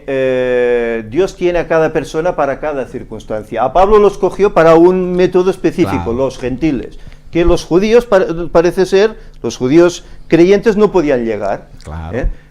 Que Dios tiene a cada persona para cada circunstancia. A Pablo lo escogió para un método específico, los gentiles. Que los judíos, parece ser, los judíos creyentes no podían llegar.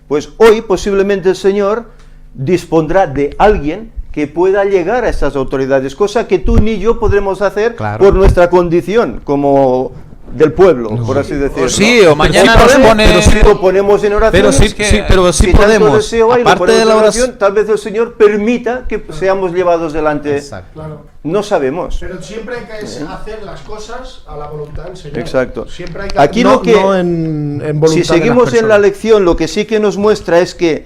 Pues hoy posiblemente el Señor dispondrá de alguien que pueda llegar a estas autoridades, cosa que tú ni yo podremos hacer por nuestra condición como del pueblo, por así decirlo. Sí, o mañana Pero sí nos podemos, pone... pero sí Lo ponemos en oración. Pero sí, Es que- sí, pero sí si tanto podemos. deseo hay, lo Aparte ponemos de la en oración, tal vez el Señor permita que seamos llevados delante. exacto. Claro. No sabemos. Pero siempre hay que hacer las cosas a la voluntad del Señor. Exacto. Siempre hay que Aquí no, lo que- no en voluntad Si de las seguimos en la personas. lección, lo que sí que nos muestra es que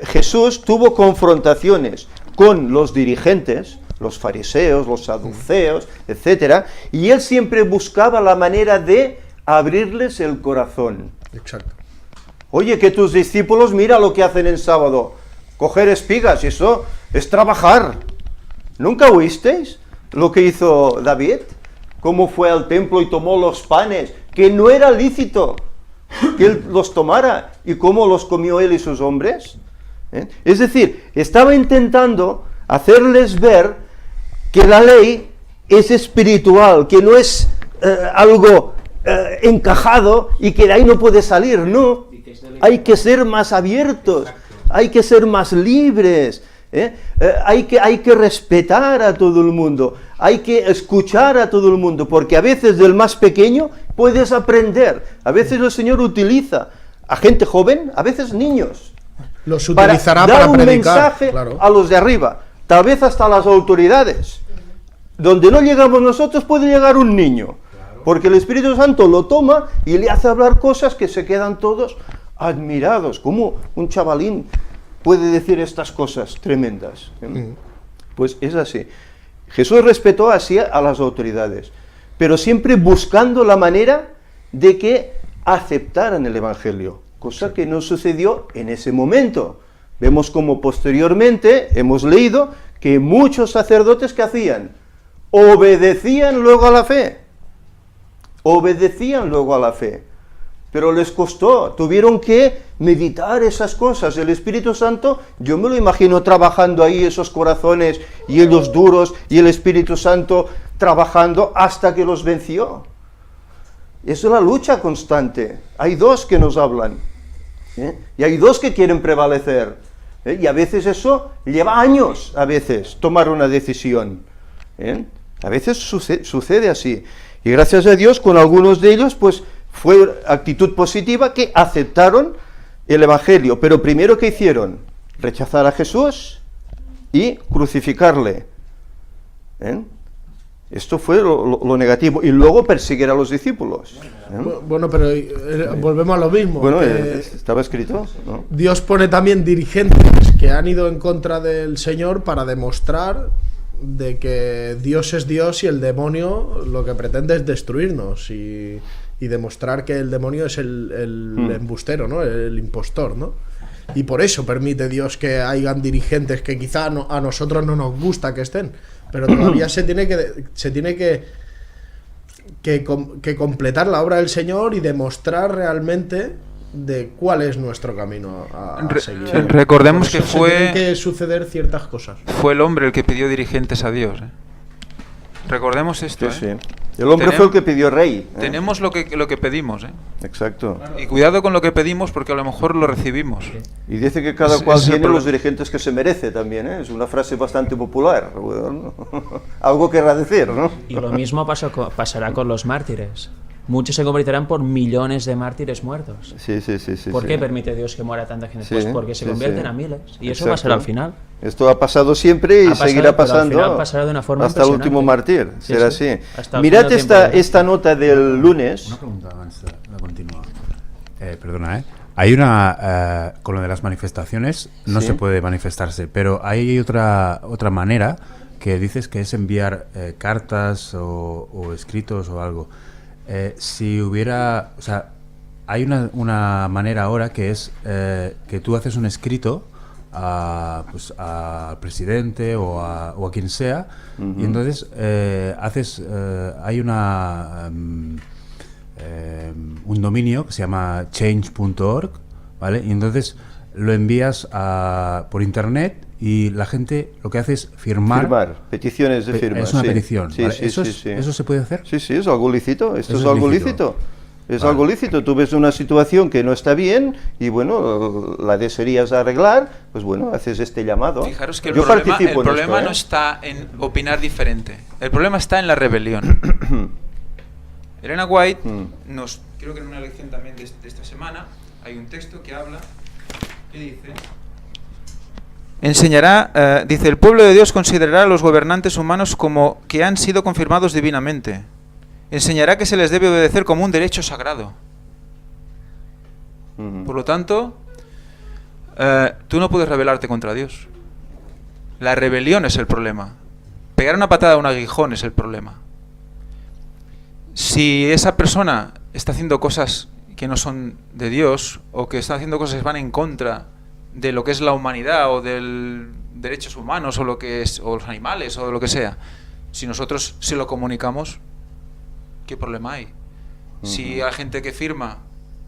Jesús tuvo confrontaciones con los dirigentes, los fariseos, los saduceos, etcétera, y él siempre buscaba la manera de abrirles el corazón. Exacto. Oye, que tus discípulos, mira lo que hacen en sábado, coger espigas, y eso es trabajar. ¿Nunca oísteis lo que hizo David? Cómo fue al templo y tomó los panes, que no era lícito que él los tomara, y cómo los comió él y sus hombres. Es decir, estaba intentando hacerles ver que la ley es espiritual, que no es algo encajado y que de ahí no puede salir, no. Hay que ser más abiertos, hay que ser más libres, hay que respetar a todo el mundo, hay que escuchar a todo el mundo, porque a veces del más pequeño puedes aprender. A veces el Señor utiliza a gente joven, a veces niños, Los para utilizará dar para un predicar. mensaje Claro. a los de arriba, tal vez hasta a las autoridades. Donde no llegamos nosotros puede llegar un niño, porque el Espíritu Santo lo toma y le hace hablar cosas que se quedan todos admirados. ¿Cómo un chavalín puede decir estas cosas tremendas? Pues es así. Jesús respetó así a las autoridades, pero siempre buscando la manera de que aceptaran el Evangelio, cosa que no sucedió en ese momento. Vemos como posteriormente hemos leído que muchos sacerdotes que hacían, obedecían luego a la fe, pero les costó, tuvieron que meditar esas cosas. El Espíritu Santo, yo me lo imagino trabajando ahí esos corazones y ellos duros, y el Espíritu Santo trabajando hasta que los venció. Es la lucha constante. Hay dos que nos hablan, y hay dos que quieren prevalecer, y a veces eso lleva años, a veces, tomar una decisión. A veces sucede así, y gracias a Dios con algunos de ellos pues fue actitud positiva, que aceptaron el Evangelio, pero primero, ¿qué hicieron? Rechazar a Jesús y crucificarle. Esto fue lo negativo, y luego perseguir a los discípulos. Bueno, pero volvemos a lo mismo. Bueno, estaba escrito, ¿no? Dios pone también dirigentes que han ido en contra del Señor para demostrar de que Dios es Dios y el demonio lo que pretende es destruirnos, y demostrar que el demonio es el embustero, ¿no? El impostor, ¿no? Y por eso permite Dios que hayan dirigentes que quizá a nosotros no nos gusta que estén, pero todavía se tiene que completar la obra del Señor y demostrar realmente de cuál es nuestro camino a seguir. Recordemos que tienen que suceder ciertas cosas. fue el hombre el que pidió dirigentes a Dios. Recordemos esto. Sí. El hombre fue el que pidió rey. Tenemos lo que pedimos. Exacto. Y cuidado con lo que pedimos, porque a lo mejor lo recibimos. Y dice que cada cual es el tiene problema. los dirigentes que se merece también, Es una frase bastante popular. Bueno, algo querrá decir, ¿no? Y lo mismo pasará con los mártires. Muchos se convertirán por millones de mártires muertos. Sí. ¿Por sí. qué permite Dios que muera tanta gente? Sí, Pues porque se sí, convierten sí. a miles. Y eso Exacto. pasará al final. Esto ha pasado siempre y Ha pasado, seguirá pero al pasando final pasará de una forma hasta el último impresionante. mártir. Sí, Será sí. así. Hasta el Mirad final del tiempo. esta nota del lunes. Una pregunta antes de continuar. Perdona, Hay una... con lo de las manifestaciones no Sí. se puede manifestarse, pero hay otra manera que dices que es enviar cartas o escritos o algo. Si hubiera... O sea, hay una manera ahora que es que tú haces un escrito al presidente o a quien sea, y entonces hay un dominio que se llama change.org, ¿vale? Y entonces lo envías por internet y la gente lo que hace es firmar. Peticiones de firma. Es una sí. petición. Sí, ¿vale? sí, ¿Eso, sí. ¿Eso se puede hacer? Sí, es algo lícito. Esto Eso es es algo lícito. lícito. Es Vale. algo lícito. Tú ves una situación que no está bien y, bueno, la desearías arreglar, pues bueno, haces este llamado. Fijaros que el Yo problema participo en no esto, está en opinar diferente. El problema está en la rebelión. Elena White creo que en una lección también de esta semana, hay un texto que habla, que dice... dice, el pueblo de Dios considerará a los gobernantes humanos como que han sido confirmados divinamente. Enseñará que se les debe obedecer como un derecho sagrado. Por lo tanto, tú no puedes rebelarte contra Dios. La rebelión es el problema. Pegar una patada a un aguijón es el problema. Si esa persona está haciendo cosas que no son de Dios, o que está haciendo cosas que van en contra de lo que es la humanidad, o de derechos humanos, o lo que es, o los animales, o lo que sea, si nosotros se lo comunicamos, ¿qué problema hay? Si hay gente que firma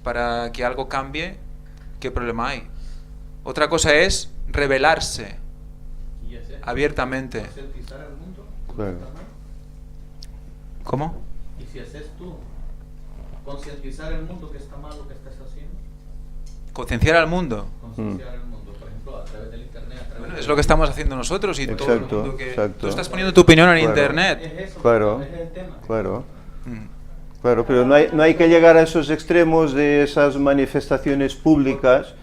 para que algo cambie, ¿qué problema hay? Otra cosa es rebelarse abiertamente. Claro. ¿Cómo? ¿Y si haces tú? Concientizar el mundo que está mal lo que estás haciendo. Concienciar al mundo. Concienciar al mundo, por ejemplo, a través del internet. Bueno, es lo que estamos haciendo nosotros y todo el mundo que... Exacto. Tú estás poniendo tu opinión en Claro. internet. Es eso, Claro. es el tema. Claro. Claro, pero no hay que llegar a esos extremos de esas manifestaciones públicas,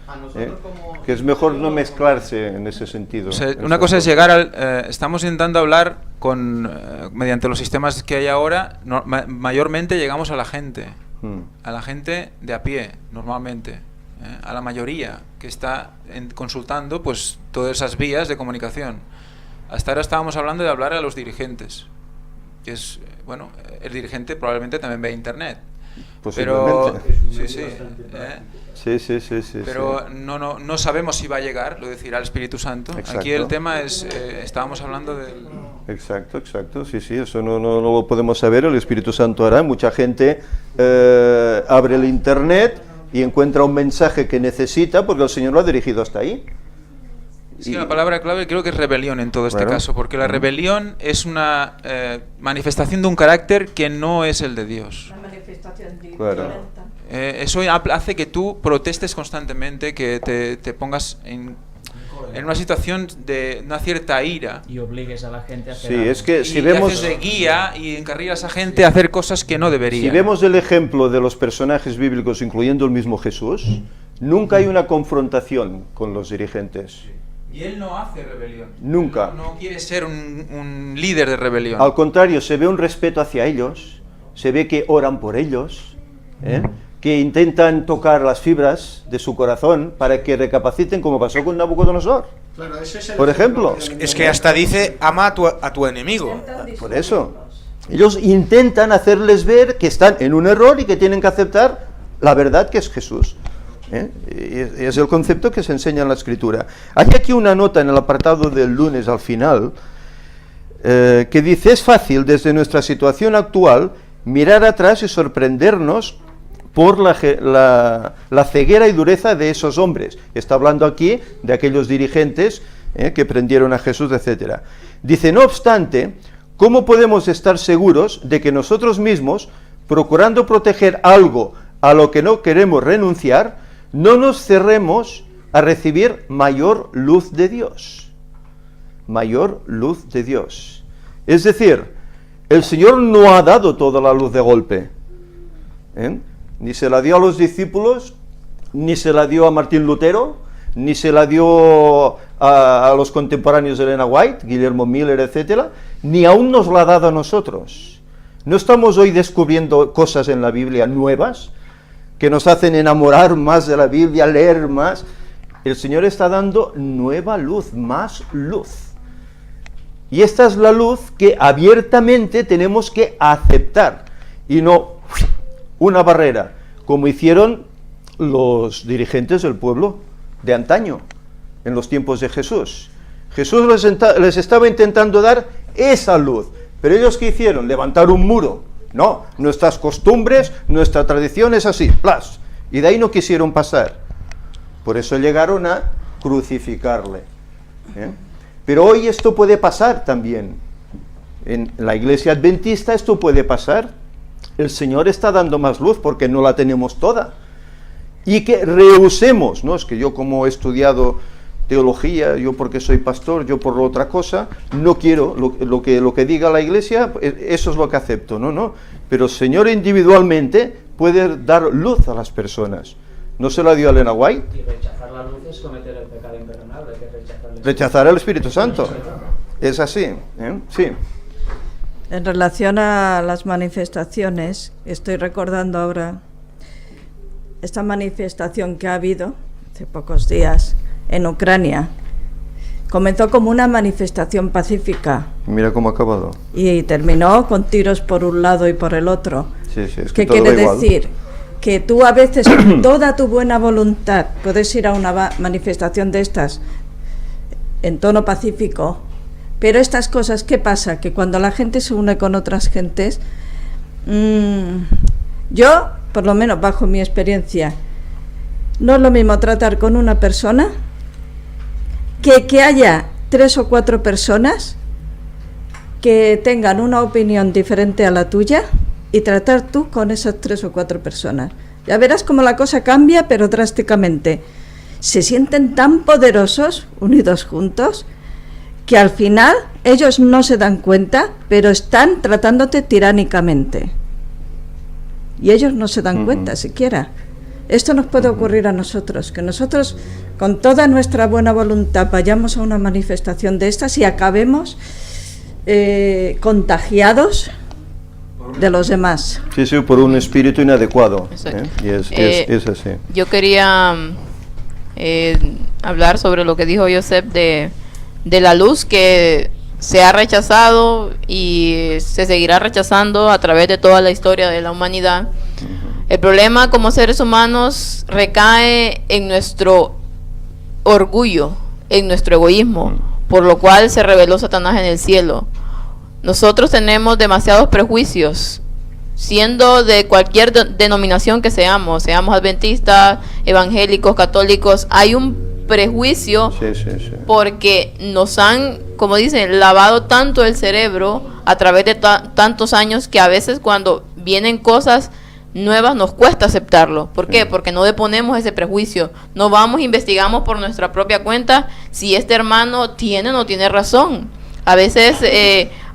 que es mejor no mezclarse en ese sentido. O sea, una cosa es llegar al... estamos intentando hablar mediante los sistemas que hay ahora, mayormente llegamos a la gente de a pie, normalmente, a la mayoría que está consultando pues todas esas vías de comunicación. Hasta ahora estábamos hablando de hablar a los dirigentes, que es, bueno, el dirigente probablemente también ve internet. Pero sí. Pero no sabemos si va a llegar, lo decirá el Espíritu Santo. Exacto. Aquí el tema es, estábamos hablando del... Exacto, sí, eso no lo podemos saber, el Espíritu Santo hará. Mucha gente abre el internet y encuentra un mensaje que necesita porque el Señor lo ha dirigido hasta ahí. Es que la palabra clave creo que es rebelión en todo este caso, porque la rebelión es una manifestación de un carácter que no es el de Dios. Una manifestación Claro. Eso hace que tú protestes constantemente, que te pongas en una situación de una cierta ira. Y obligues a la gente a hacer Sí, algo. es que si Y vemos... haces de guía y encarrilas a gente a hacer cosas que no deberían. Si vemos el ejemplo de los personajes bíblicos, incluyendo el mismo Jesús, nunca hay una confrontación con los dirigentes. Y él no hace rebelión. Nunca. No quiere ser un líder de rebelión. Al contrario, se ve un respeto hacia ellos, se ve que oran por ellos, que intentan tocar las fibras de su corazón para que recapaciten, como pasó con Nabucodonosor. Claro, ese es el Por ejemplo. Es que hasta dice, ama a tu enemigo. Por eso. Ellos intentan hacerles ver que están en un error y que tienen que aceptar la verdad que es Jesús. Y es el concepto que se enseña en la Escritura. Hay aquí una nota en el apartado del lunes al final que dice: es fácil desde nuestra situación actual mirar atrás y sorprendernos por la ceguera y dureza de esos hombres. Está hablando aquí de aquellos dirigentes que prendieron a Jesús, etc. Dice: no obstante, ¿cómo podemos estar seguros de que nosotros mismos, procurando proteger algo a lo que no queremos renunciar, no nos cerremos a recibir mayor luz de Dios? Mayor luz de Dios. Es decir, el Señor no ha dado toda la luz de golpe. Ni se la dio a los discípulos, ni se la dio a Martín Lutero, ni se la dio a los contemporáneos de Elena White, Guillermo Miller, etc., ni aún nos la ha dado a nosotros. ¿No estamos hoy descubriendo cosas en la Biblia nuevas que nos hacen enamorar más de la Biblia, leer más? El Señor está dando nueva luz, más luz. Y esta es la luz que abiertamente tenemos que aceptar y no una barrera, como hicieron los dirigentes del pueblo de antaño, en los tiempos de Jesús. Jesús les estaba intentando dar esa luz, pero ellos ¿qué hicieron? Levantar un muro. No, nuestras costumbres, nuestra tradición es así, ¡plas! Y de ahí no quisieron pasar. Por eso llegaron a crucificarle. Pero hoy esto puede pasar también. En la iglesia adventista esto puede pasar. El Señor está dando más luz porque no la tenemos toda. Y que rehusemos, ¿no? Es que yo, como he estudiado teología, yo porque soy pastor, yo por otra cosa, no quiero lo que diga la Iglesia, eso es lo que acepto, no, pero el Señor individualmente puede dar luz a las personas. ¿No se la dio a Elena White? Y rechazar la luz es cometer el pecado imperdonable, que es Rechazar al Espíritu Santo. Es así, sí. En relación a las manifestaciones, estoy recordando ahora esta manifestación que ha habido hace pocos días en Ucrania. Comenzó como una manifestación pacífica. Mira cómo ha acabado. Y terminó con tiros por un lado y por el otro. Sí, es ¿Qué que todo quiere da igual. decir? Que tú a veces con toda tu buena voluntad puedes ir a una manifestación de estas en tono pacífico, pero estas cosas, ¿qué pasa? Que cuando la gente se une con otras gentes, yo, por lo menos bajo mi experiencia, no es lo mismo tratar con una persona que haya 3 o 4 personas que tengan una opinión diferente a la tuya y tratar tú con esas 3 o 4 personas. Ya verás cómo la cosa cambia, pero drásticamente. Se sienten tan poderosos, unidos juntos, que al final ellos no se dan cuenta, pero están tratándote tiránicamente. Y ellos no se dan cuenta siquiera. Esto nos puede ocurrir a nosotros, que nosotros con toda nuestra buena voluntad vayamos a una manifestación de estas y acabemos contagiados de los demás. Sí, por un espíritu inadecuado. Y es así. Yo quería hablar sobre lo que dijo Joseph de la luz que se ha rechazado y se seguirá rechazando a través de toda la historia de la humanidad. El problema como seres humanos recae en nuestro orgullo, en nuestro egoísmo, por lo cual se rebeló Satanás en el cielo. Nosotros tenemos demasiados prejuicios, siendo de cualquier denominación que seamos adventistas, evangélicos, católicos, hay un prejuicio porque nos han, como dicen, lavado tanto el cerebro a través de tantos años que a veces cuando vienen cosas nuevas nos cuesta aceptarlo. ¿Por qué? Porque no deponemos ese prejuicio, no vamos, investigamos por nuestra propia cuenta si este hermano tiene o no tiene razón. A veces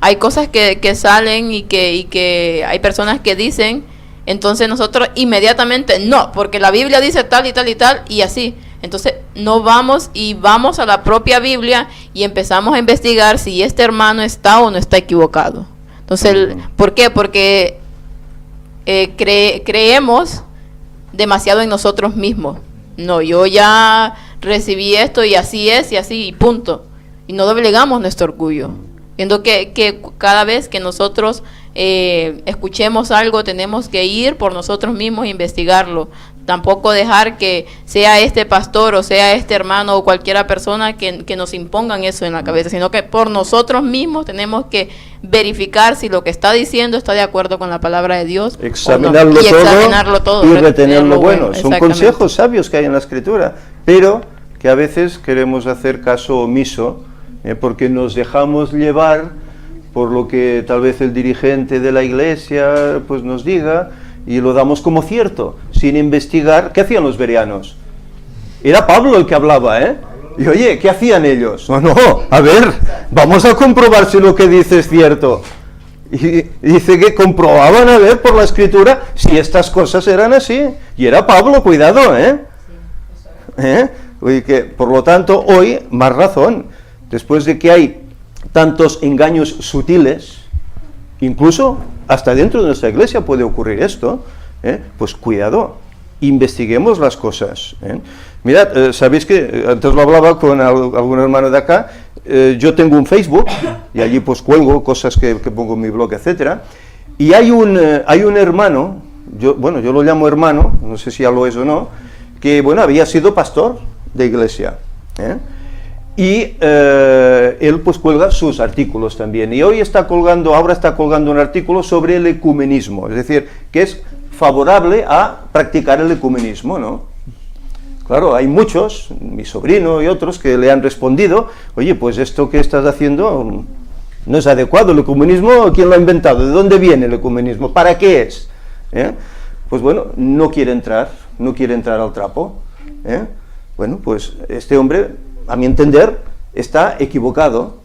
hay cosas que salen y que hay personas que dicen, entonces nosotros inmediatamente no, porque la Biblia dice tal y tal y tal y así. Entonces no vamos y vamos a la propia Biblia y empezamos a investigar si este hermano está o no está equivocado. Entonces, ¿por qué? Porque creemos demasiado en nosotros mismos. No, yo ya recibí esto y así es y así y punto. Y no doblegamos nuestro orgullo. Viendo que cada vez que nosotros escuchemos algo tenemos que ir por nosotros mismos e investigarlo. Tampoco dejar que sea este pastor o sea este hermano o cualquiera persona que nos impongan eso en la cabeza, sino que por nosotros mismos tenemos que verificar si lo que está diciendo está de acuerdo con la palabra de Dios. Examinarlo, y examinarlo todo y retener lo bueno. Son Exactamente. consejos sabios que hay en la Escritura, pero que a veces queremos hacer caso omiso porque nos dejamos llevar por lo que tal vez el dirigente de la iglesia pues nos diga y lo damos como cierto, sin investigar. ¿Qué hacían los bereanos? Era Pablo el que hablaba, Y oye, ¿qué hacían ellos? No, a ver, vamos a comprobar si lo que dice es cierto. Y dice que comprobaban a ver por la Escritura si estas cosas eran así. Y era Pablo, cuidado, Y que, por lo tanto, hoy, más razón, después de que hay tantos engaños sutiles, incluso hasta dentro de nuestra iglesia puede ocurrir esto, pues cuidado, investiguemos las cosas. Mirad, sabéis que antes lo hablaba con algún hermano de acá, yo tengo un Facebook y allí pues cuelgo cosas que pongo en mi blog, etcétera, y hay un hermano, yo lo llamo hermano, no sé si ya lo es o no, que había sido pastor de iglesia, y él pues cuelga sus artículos también, y ahora está colgando un artículo sobre el ecumenismo, es decir, que es favorable a practicar el ecumenismo, ¿no? Claro, hay muchos, mi sobrino y otros, que le han respondido, oye, pues esto que estás haciendo no es adecuado, el ecumenismo, ¿quién lo ha inventado? ¿De dónde viene el ecumenismo? ¿Para qué es? Pues no quiere entrar al trapo, Bueno, pues este hombre a mi entender, está equivocado.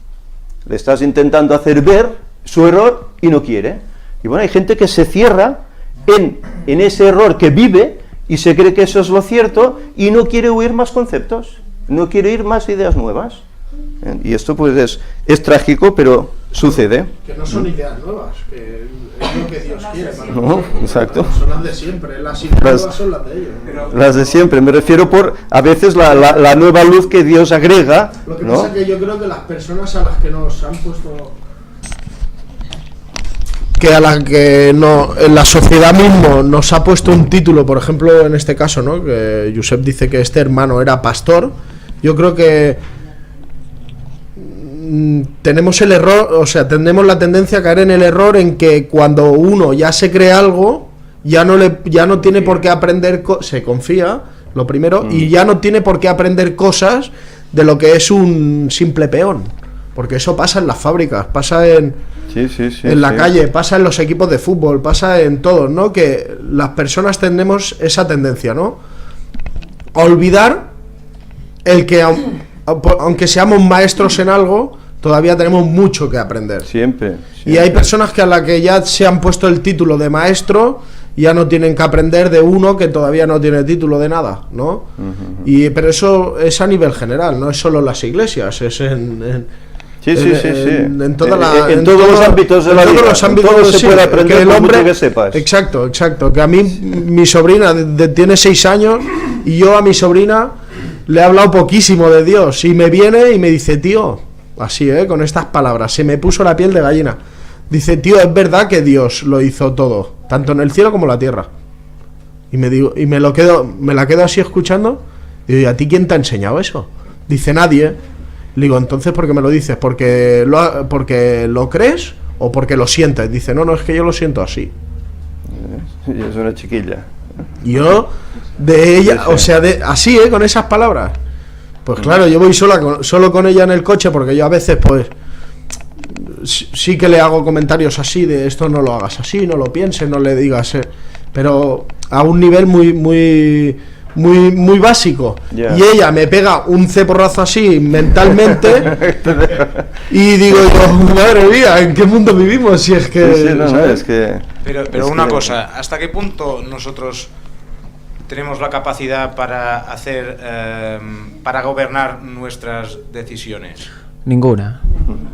Le estás intentando hacer ver su error y no quiere. Y bueno, hay gente que se cierra en ese error que vive y se cree que eso es lo cierto y no quiere oír más conceptos, no quiere oír más ideas nuevas. Y esto pues es trágico, pero sucede. Que no son ideas nuevas, que es lo que Dios quiere para No, nosotros. exacto. Son las de siempre, las ideas nuevas son las de ellos. Las de siempre, me refiero por a veces la nueva luz que Dios agrega, Lo que ¿no? pasa es que yo creo que las personas a las que nos han puesto... Que a la que no, en la sociedad mismo nos ha puesto un título, por ejemplo, en este caso, ¿no? Que Josep dice que este hermano era pastor. Yo creo que tenemos el error, o sea, tenemos la tendencia a caer en el error en que cuando uno ya se cree algo, ya no tiene por qué aprender, se confía, lo primero, y ya no tiene por qué aprender cosas de lo que es un simple peón, porque eso pasa en las fábricas, pasa en la calle, pasa en los equipos de fútbol, pasa en todos, ¿no? Que las personas tenemos esa tendencia, ¿no? A olvidar el que aunque seamos maestros en algo, todavía tenemos mucho que aprender. Siempre. Y hay personas que a la que ya se han puesto el título de maestro, ya no tienen que aprender de uno que todavía no tiene título de nada, ¿no? Pero eso es a nivel general, no es solo en las iglesias, es en todos los ámbitos de la vida. Todo se puede aprender que el por hombre, mucho que sepas. Exacto, que a mí mi sobrina tiene 6 años y yo a mi sobrina le he hablado poquísimo de Dios y me viene y me dice, tío, así, con estas palabras, se me puso la piel de gallina. Dice, tío, es verdad que Dios lo hizo todo, tanto en el cielo como en la tierra. Y me la quedo así escuchando. Digo, ¿y a ti quién te ha enseñado eso? Dice, nadie. Le digo, entonces, ¿por qué me lo dices? ¿Porque lo crees o porque lo sientes? Dice, no, es que yo lo siento así. Es una chiquilla. Y yo, de ella, o sea, así, con esas palabras. Pues claro, yo voy solo con ella en el coche, porque yo a veces, pues, sí que le hago comentarios así, de esto no lo hagas así, no lo pienses, no le digas, pero a un nivel muy básico. Y ella me pega un ceporrazo así mentalmente y digo yo, madre mía, ¿en qué mundo vivimos? Si es que, es que pero una cosa, ¿hasta qué punto nosotros tenemos la capacidad para para gobernar nuestras decisiones? Ninguna.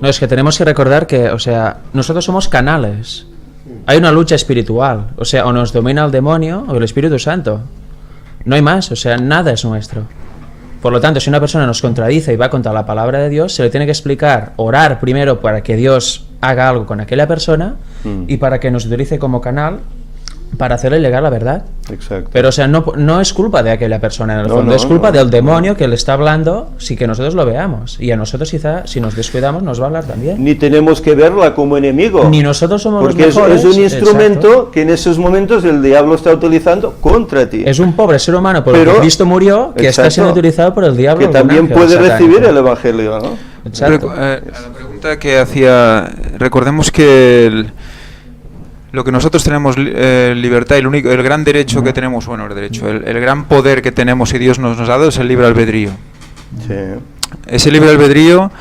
No, es que tenemos que recordar que, o sea, nosotros somos canales. Hay una lucha espiritual, o sea, o nos domina el demonio o el Espíritu Santo. No hay más, o sea, nada es nuestro. Por lo tanto, si una persona nos contradice y va contra la palabra de Dios, se le tiene que explicar, orar primero para que Dios haga algo con aquella persona y para que nos utilice como canal para hacerle llegar la verdad. Exacto. Pero, o sea, no es culpa de aquella persona, en el fondo, es culpa del demonio que le está hablando, sí que nosotros lo veamos. Y a nosotros quizá, si nos descuidamos, nos va a hablar también. Ni tenemos que verla como enemigo. Ni nosotros somos porque los mejores. Es un instrumento exacto, que en esos momentos el diablo está utilizando contra ti. Es un pobre ser humano por el que Cristo murió, que está siendo utilizado por el diablo. Que también puede recibir el evangelio, ¿no? Exacto. La pregunta que hacía, recordemos que lo que nosotros tenemos libertad y el gran derecho que tenemos, el gran poder que tenemos y Dios nos ha dado es el libre albedrío. Sí. Ese libre albedrío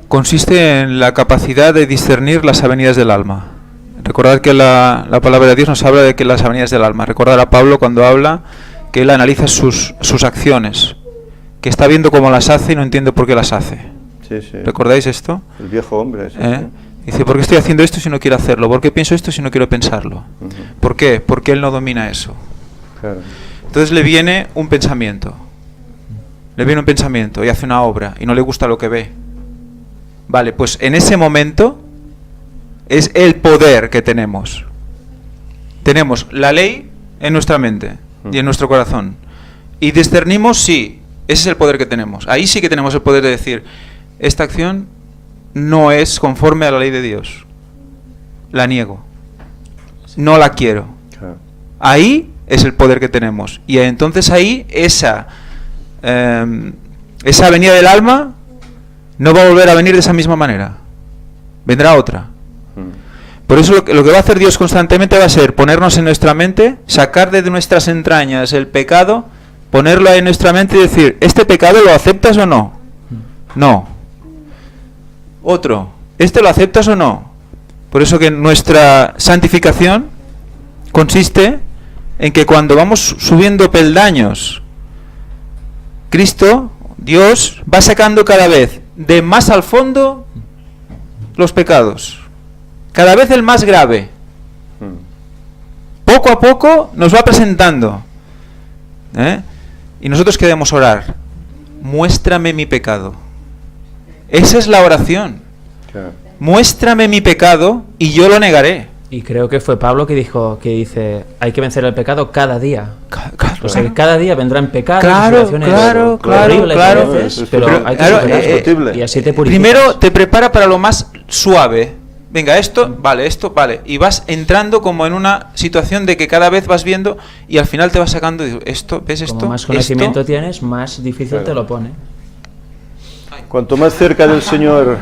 consiste en la capacidad de discernir las avenidas del alma. Recordad que la palabra de Dios nos habla de que las avenidas del alma. Recordad a Pablo cuando habla que él analiza sus acciones, que está viendo cómo las hace y no entiende por qué las hace. Sí, sí. ¿Recordáis esto? El viejo hombre. Sí, Dice, ¿por qué estoy haciendo esto si no quiero hacerlo? ¿Por qué pienso esto si no quiero pensarlo? ¿Por qué? Porque él no domina eso. Claro. Entonces le viene un pensamiento. Y hace una obra y no le gusta lo que ve. Vale, pues en ese momento es el poder que tenemos. Tenemos la ley en nuestra mente y en nuestro corazón. Y discernimos, sí, ese es el poder que tenemos. Ahí sí que tenemos el poder de decir, esta acción no es conforme a la ley de Dios. La niego. No la quiero. Claro. Ahí es el poder que tenemos. Y entonces ahí esa avenida del alma no va a volver a venir de esa misma manera. Vendrá otra. Por eso lo que va a hacer Dios constantemente va a ser ponernos en nuestra mente, sacar de nuestras entrañas el pecado ponerlo ahí en nuestra mente y decir, ¿este pecado lo aceptas o no? No. Otro, ¿este lo aceptas o no? Por eso que nuestra santificación consiste en que cuando vamos subiendo peldaños, Cristo, Dios, va sacando cada vez de más al fondo los pecados. Cada vez el más grave. Poco a poco nos va presentando. Y nosotros queremos orar. Muéstrame mi pecado. Esa es la oración. Claro. Muéstrame mi pecado y yo lo negaré. Y creo que fue Pablo que dice, hay que vencer el pecado cada día. Claro. O sea, que cada día vendrán pecados, Claro, situaciones claro, horribles claro. a veces, Pero, pero hay que claro, superarlo. Y así te purificas. Primero te prepara para lo más suave. Venga, esto, vale. Y vas entrando como en una situación de que cada vez vas viendo y al final te vas sacando, esto, ¿ves esto? Como más conocimiento esto. tienes, más difícil Claro. te lo pone. Cuanto más cerca del Señor...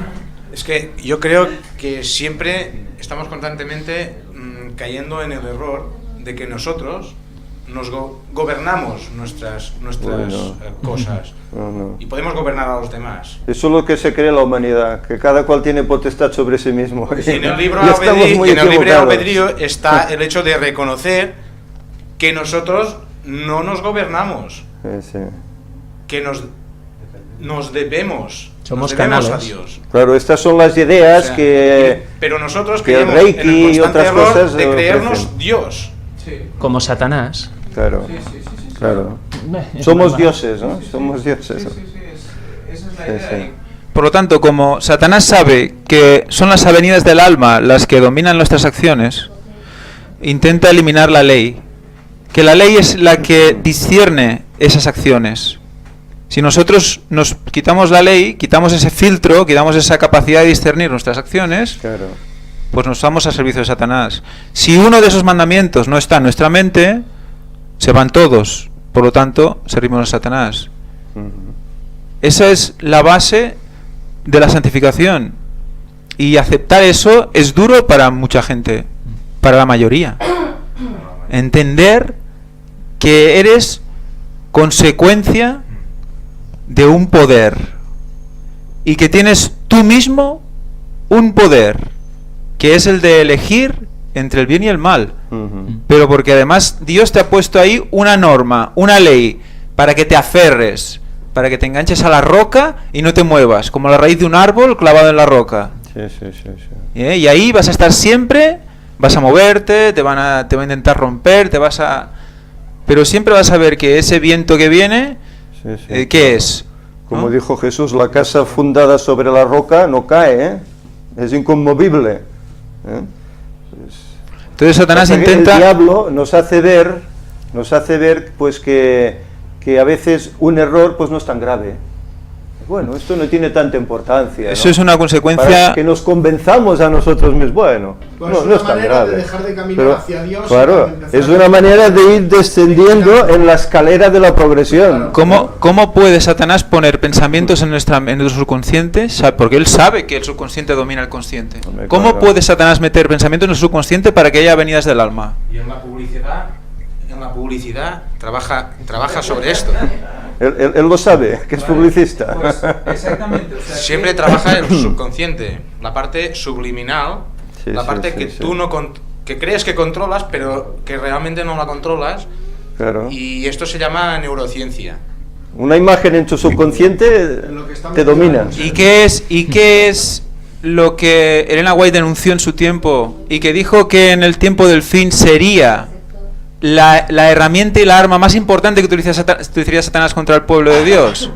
Es que yo creo que siempre estamos constantemente cayendo en el error de que nosotros nos gobernamos nuestras Bueno. cosas No. y podemos gobernar a los demás. Eso es lo que se cree la humanidad, que cada cual tiene potestad sobre sí mismo. Y en el libro Y estamos muy libre equivocados. albedrío está el hecho de reconocer que nosotros no nos gobernamos, Sí. que nos debemos, Somos nos debemos a canales. Dios. Claro, estas son las ideas O sea, que... pero nosotros que el creemos Reiki en el y constante otras error cosas de creernos ofrecen. Dios. Como Satanás. Claro, claro. Es Somos normal. dioses, ¿no? Somos dioses. Esa es la Sí, idea. sí. Por lo tanto, como Satanás sabe que son las avenidas del alma las que dominan nuestras acciones, intenta eliminar la ley. Que la ley es la que discierne esas acciones. Si nosotros nos quitamos la ley, quitamos ese filtro, quitamos esa capacidad de discernir nuestras acciones, Claro. pues nos vamos al servicio de Satanás. Si uno de esos mandamientos no está en nuestra mente, se van todos. Por lo tanto, servimos a Satanás. Ujú. Esa es la base de la santificación. Y aceptar eso es duro para mucha gente, para la mayoría. Entender que eres consecuencia de un poder y que tienes tú mismo un poder, que es el de elegir entre el bien y el mal. Ujú. Pero porque además Dios te ha puesto ahí una norma, una ley, para que te aferres, para que te enganches a la roca y no te muevas, como la raíz de un árbol clavado en la roca. Sí. Y ahí vas a estar siempre, vas a moverte, te va a intentar romper, pero siempre vas a ver que ese viento que viene, Sí. ¿qué es? Como ¿No? dijo Jesús, la casa fundada sobre la roca no cae, ¿eh? Es inconmovible. ¿eh? Entonces Satanás Pasa que intenta... El diablo nos hace ver pues que a veces un error pues no es tan grave. Bueno, esto no tiene tanta importancia. Eso ¿no? es una consecuencia... Para que nos convenzamos a nosotros mismos. Bueno, Pues no es tan grave. de dejar de caminar Pero, hacia Dios. claro, y empezar es a- una manera de ir descendiendo en la escalera de la progresión. ¿Cómo puede Satanás poner pensamientos en nuestro subconsciente? Porque él sabe que el subconsciente domina el consciente. Hombre, ¿Cómo claro. puede Satanás meter pensamientos en el subconsciente para que haya avenidas del alma? Y en la publicidad trabaja sobre esto. Él lo sabe, que es publicista. Exactamente. Siempre trabaja el subconsciente, la parte subliminal, Sí, la sí, parte sí, que sí. tú no que crees que controlas, pero que realmente no la controlas. Claro. Y esto se llama neurociencia. Una imagen en tu subconsciente te domina. ¿Y qué es lo que Elena White denunció en su tiempo y que dijo que en el tiempo del fin sería la herramienta y la arma más importante que utilizaría Satanás contra el pueblo de Dios?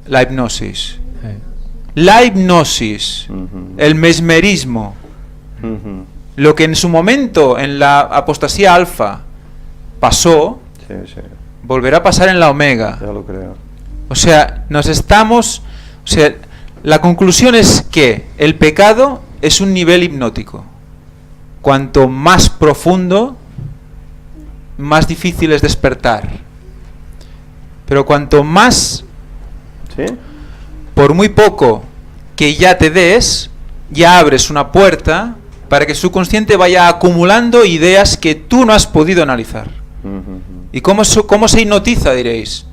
La hipnosis. La hipnosis, Ujú. el mesmerismo, Ujú. lo que en su momento en la apostasía alfa pasó, Sí, volverá a pasar en la omega. ya lo creo. O sea, la conclusión es que el pecado es un nivel hipnótico. Cuanto más profundo, más difícil es despertar. Pero cuanto más, ¿Sí? por muy poco que ya te des, ya abres una puerta para que su consciente vaya acumulando ideas que tú no has podido analizar. Ujú. ¿Y cómo se hipnotiza, diréis?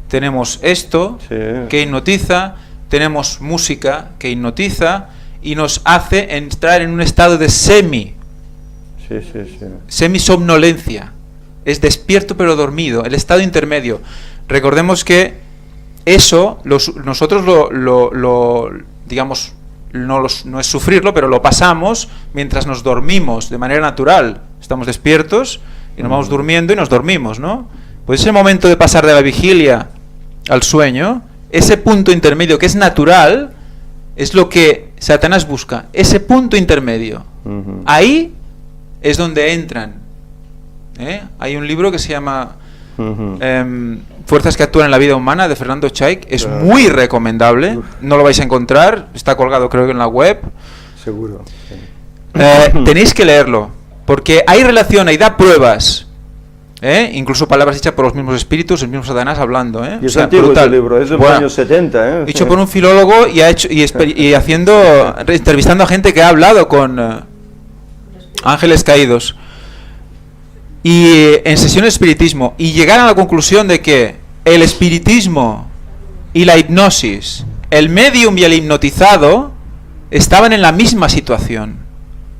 Tenemos esto Sí. que hipnotiza, tenemos música que hipnotiza y nos hace entrar en un estado de semisomnolencia. Es despierto pero dormido, el estado intermedio. Recordemos que eso nosotros digamos, no es sufrirlo, pero lo pasamos mientras nos dormimos de manera natural. Estamos despiertos y nos vamos durmiendo y nos dormimos, ¿no? Pues ese momento de pasar de la vigilia al sueño, ese punto intermedio que es natural, es lo que Satanás busca, ese punto intermedio. Ahí es donde entran. Hay un libro que se llama Fuerzas que actúan en la vida humana, de Fernando Chaik. Es muy recomendable. No lo vais a encontrar, está colgado creo que en la web. Seguro. Tenéis que leerlo, porque hay relación, ahí da pruebas. Incluso palabras hechas por los mismos espíritus, el mismo Satanás hablando. Y es antiguo ese libro, es de los años 70. Hecho por un filólogo y entrevistando a gente que ha hablado con ángeles caídos. Y en sesiones de espiritismo. Y llegaron a la conclusión de que el espiritismo y la hipnosis, el medium y el hipnotizado, estaban en la misma situación.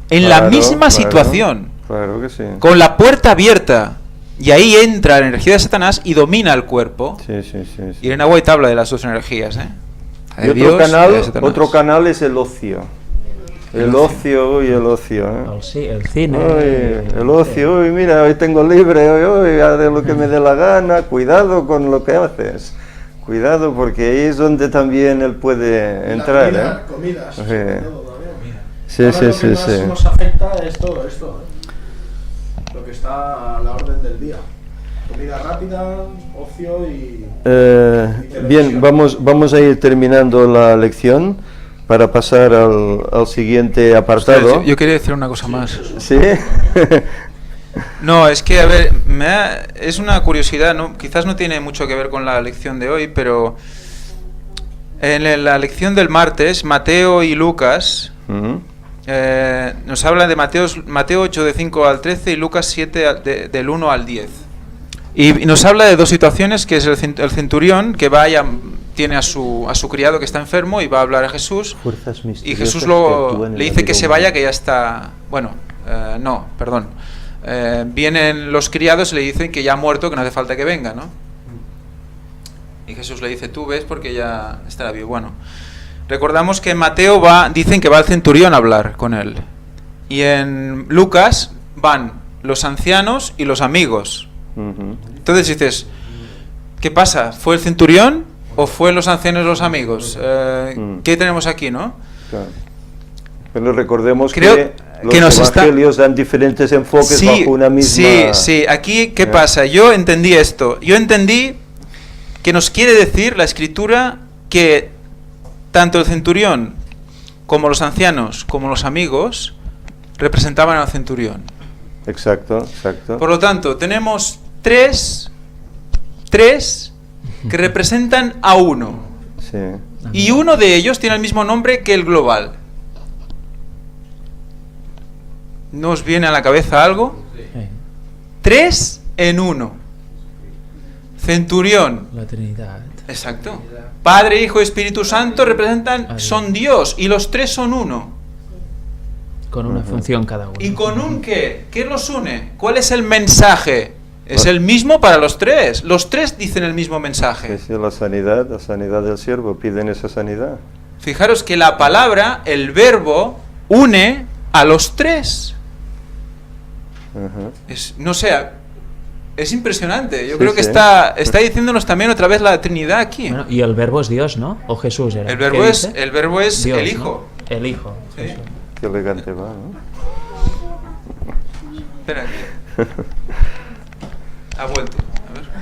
En la misma situación. Claro que sí. Con la puerta abierta. Y ahí entra la energía de Satanás y domina el cuerpo. Sí. Y Irene White habla de las dos energías. Y otro canal es el ocio. El ocio y el ocio. El cine. El ocio, mira, hoy tengo libre, hoy haré lo que me dé la gana. Cuidado con lo que haces. Cuidado, porque ahí es donde también él puede entrar. Comidas. Sí. Lo que más nos afecta es todo esto. Lo que está a la orden del día. Comida rápida, ocio y... bien, vamos a ir terminando la lección para pasar al siguiente apartado. Yo quería decir una cosa más. ¿Sí? No, es que, a ver, es una curiosidad, ¿no? Quizás no tiene mucho que ver con la lección de hoy, pero en la lección del martes, Mateo y Lucas nos hablan de Mateo 8 de 5 al 13 y Lucas 7 del 1 al 10. Y nos habla de dos situaciones, que es el centurión que tiene a su criado que está enfermo y va a hablar a Jesús, y Jesús le dice que se vaya, que ya está... vienen los criados y le dicen que ya ha muerto, que no hace falta que venga, ¿no? Y Jesús le dice, tú ves porque ya estará vivo. Bueno, recordamos que en Mateo dicen que va el centurión a hablar con él, y en Lucas van los ancianos y los amigos. Entonces dices, ¿qué pasa? ¿Fue el centurión o fue los ancianos y los amigos? ¿Qué tenemos aquí, no? Claro. Pero recordemos Creo que los evangelios dan diferentes enfoques bajo una misma... Sí. Aquí, ¿qué pasa? Yo entendí esto. Yo entendí que nos quiere decir la Escritura que tanto el centurión como los ancianos como los amigos representaban al centurión. Exacto. Por lo tanto, tenemos tres que representan a uno. Sí. Y uno de ellos tiene el mismo nombre que el global. ¿No os viene a la cabeza algo? Sí. 3 en 1. Centurión. La Trinidad. Exacto. Padre, Hijo y Espíritu Santo son Dios, y los tres son uno. Con una función cada uno. ¿Y con un qué? ¿Qué los une? ¿Cuál es el mensaje? Es el mismo para los tres. Los tres dicen el mismo mensaje. Sí, la sanidad del siervo, piden esa sanidad. Fijaros que la palabra, el verbo, une a los tres. Es impresionante. Yo creo que está diciéndonos también otra vez la Trinidad aquí. Bueno, y el verbo es Dios, ¿no? O Jesús era. El verbo es Dios, el Hijo. ¿no? El Hijo. Sí. Qué elegante va, ¿no? Espera aquí. Ha vuelto.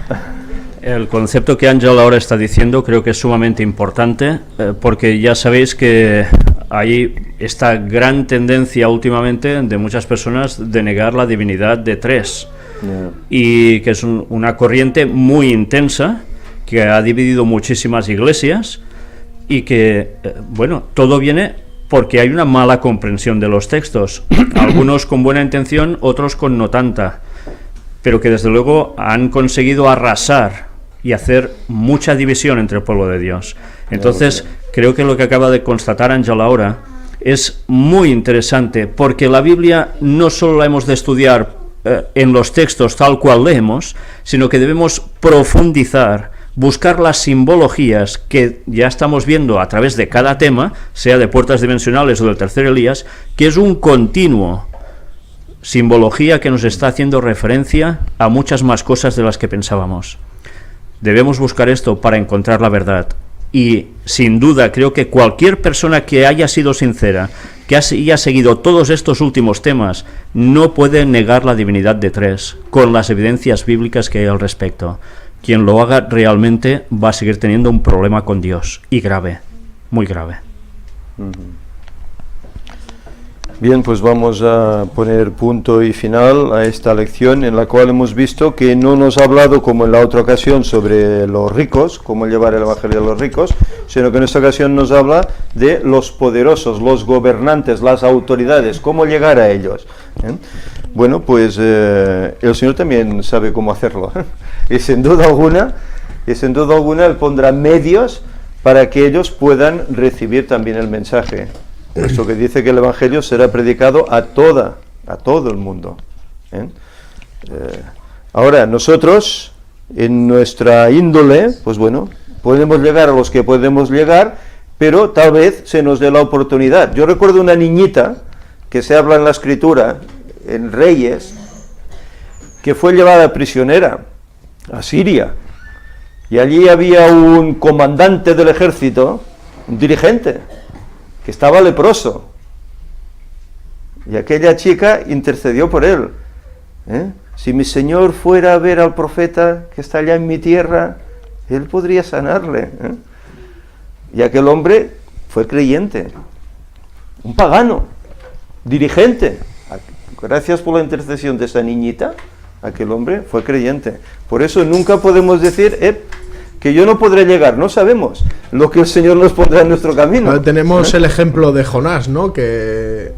A ver. El concepto que Ángel ahora está diciendo creo que es sumamente importante, porque ya sabéis que hay esta gran tendencia últimamente de muchas personas de negar la divinidad de tres, y que es una corriente muy intensa que ha dividido muchísimas iglesias, y que, todo viene porque hay una mala comprensión de los textos, algunos con buena intención, otros con no tanta. pero que desde luego han conseguido arrasar y hacer mucha división entre el pueblo de Dios. Entonces, creo que lo que acaba de constatar Ángel ahora es muy interesante, porque la Biblia no solo la hemos de estudiar en los textos tal cual leemos, sino que debemos profundizar, buscar las simbologías que ya estamos viendo a través de cada tema, sea de puertas dimensionales o del tercer Elías, que es un continuo, simbología que nos está haciendo referencia a muchas más cosas de las que pensábamos. Debemos buscar esto para encontrar la verdad. Y sin duda creo que cualquier persona que haya sido sincera, que haya seguido todos estos últimos temas, no puede negar la divinidad de tres, con las evidencias bíblicas que hay al respecto. Quien lo haga realmente va a seguir teniendo un problema con Dios, y grave, muy grave. Bien, pues vamos a poner punto y final a esta lección, en la cual hemos visto que no nos ha hablado, como en la otra ocasión, sobre los ricos, cómo llevar el evangelio a los ricos, sino que en esta ocasión nos habla de los poderosos, los gobernantes, las autoridades, cómo llegar a ellos. Bueno, pues el Señor también sabe cómo hacerlo, y sin duda alguna Él pondrá medios para que ellos puedan recibir también el mensaje. Esto que dice que el Evangelio será predicado a todo el mundo. Ahora, nosotros, en nuestra índole, pues bueno, podemos llegar a los que podemos llegar, pero tal vez se nos dé la oportunidad. Yo recuerdo una niñita, que se habla en la Escritura, en Reyes, que fue llevada prisionera a Siria, y allí había un comandante del ejército, un dirigente, que estaba leproso, y aquella chica intercedió por él. Si mi Señor fuera a ver al profeta que está allá en mi tierra, él podría sanarle. Y aquel hombre fue creyente, un pagano, dirigente. Gracias por la intercesión de esa niñita, aquel hombre fue creyente. Por eso nunca podemos decir que yo no podré llegar, no sabemos lo que el Señor nos pondrá en nuestro camino. Tenemos el ejemplo de Jonás, ¿no? Que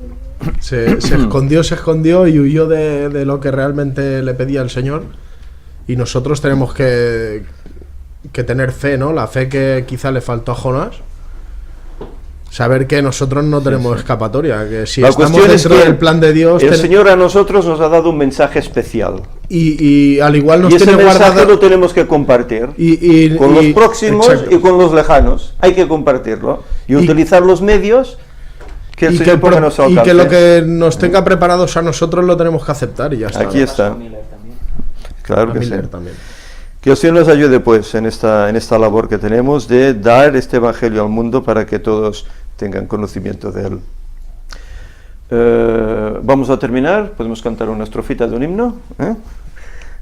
se escondió y huyó de lo que realmente le pedía el Señor. Y nosotros tenemos que tener fe, ¿no? La fe que quizá le faltó a Jonás. Saber que nosotros no tenemos escapatoria, que si estamos dentro del plan de Dios... El Señor a nosotros nos ha dado un mensaje especial. Y al igual nos tiene guardado... Y ese mensaje lo tenemos que compartir con los próximos, exacto, y con los lejanos. Hay que compartirlo y utilizar los medios que el Señor ponga a nuestro alcance. Y que lo que nos tenga preparados a nosotros lo tenemos que aceptar y ya está. Aquí está. Claro que sí. También. Que el Señor nos ayude pues en esta labor que tenemos de dar este evangelio al mundo para que todos tengan conocimiento de él. Vamos a terminar, podemos cantar una estrofita de un himno.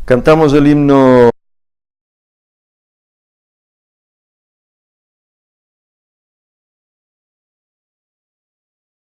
Cantamos el himno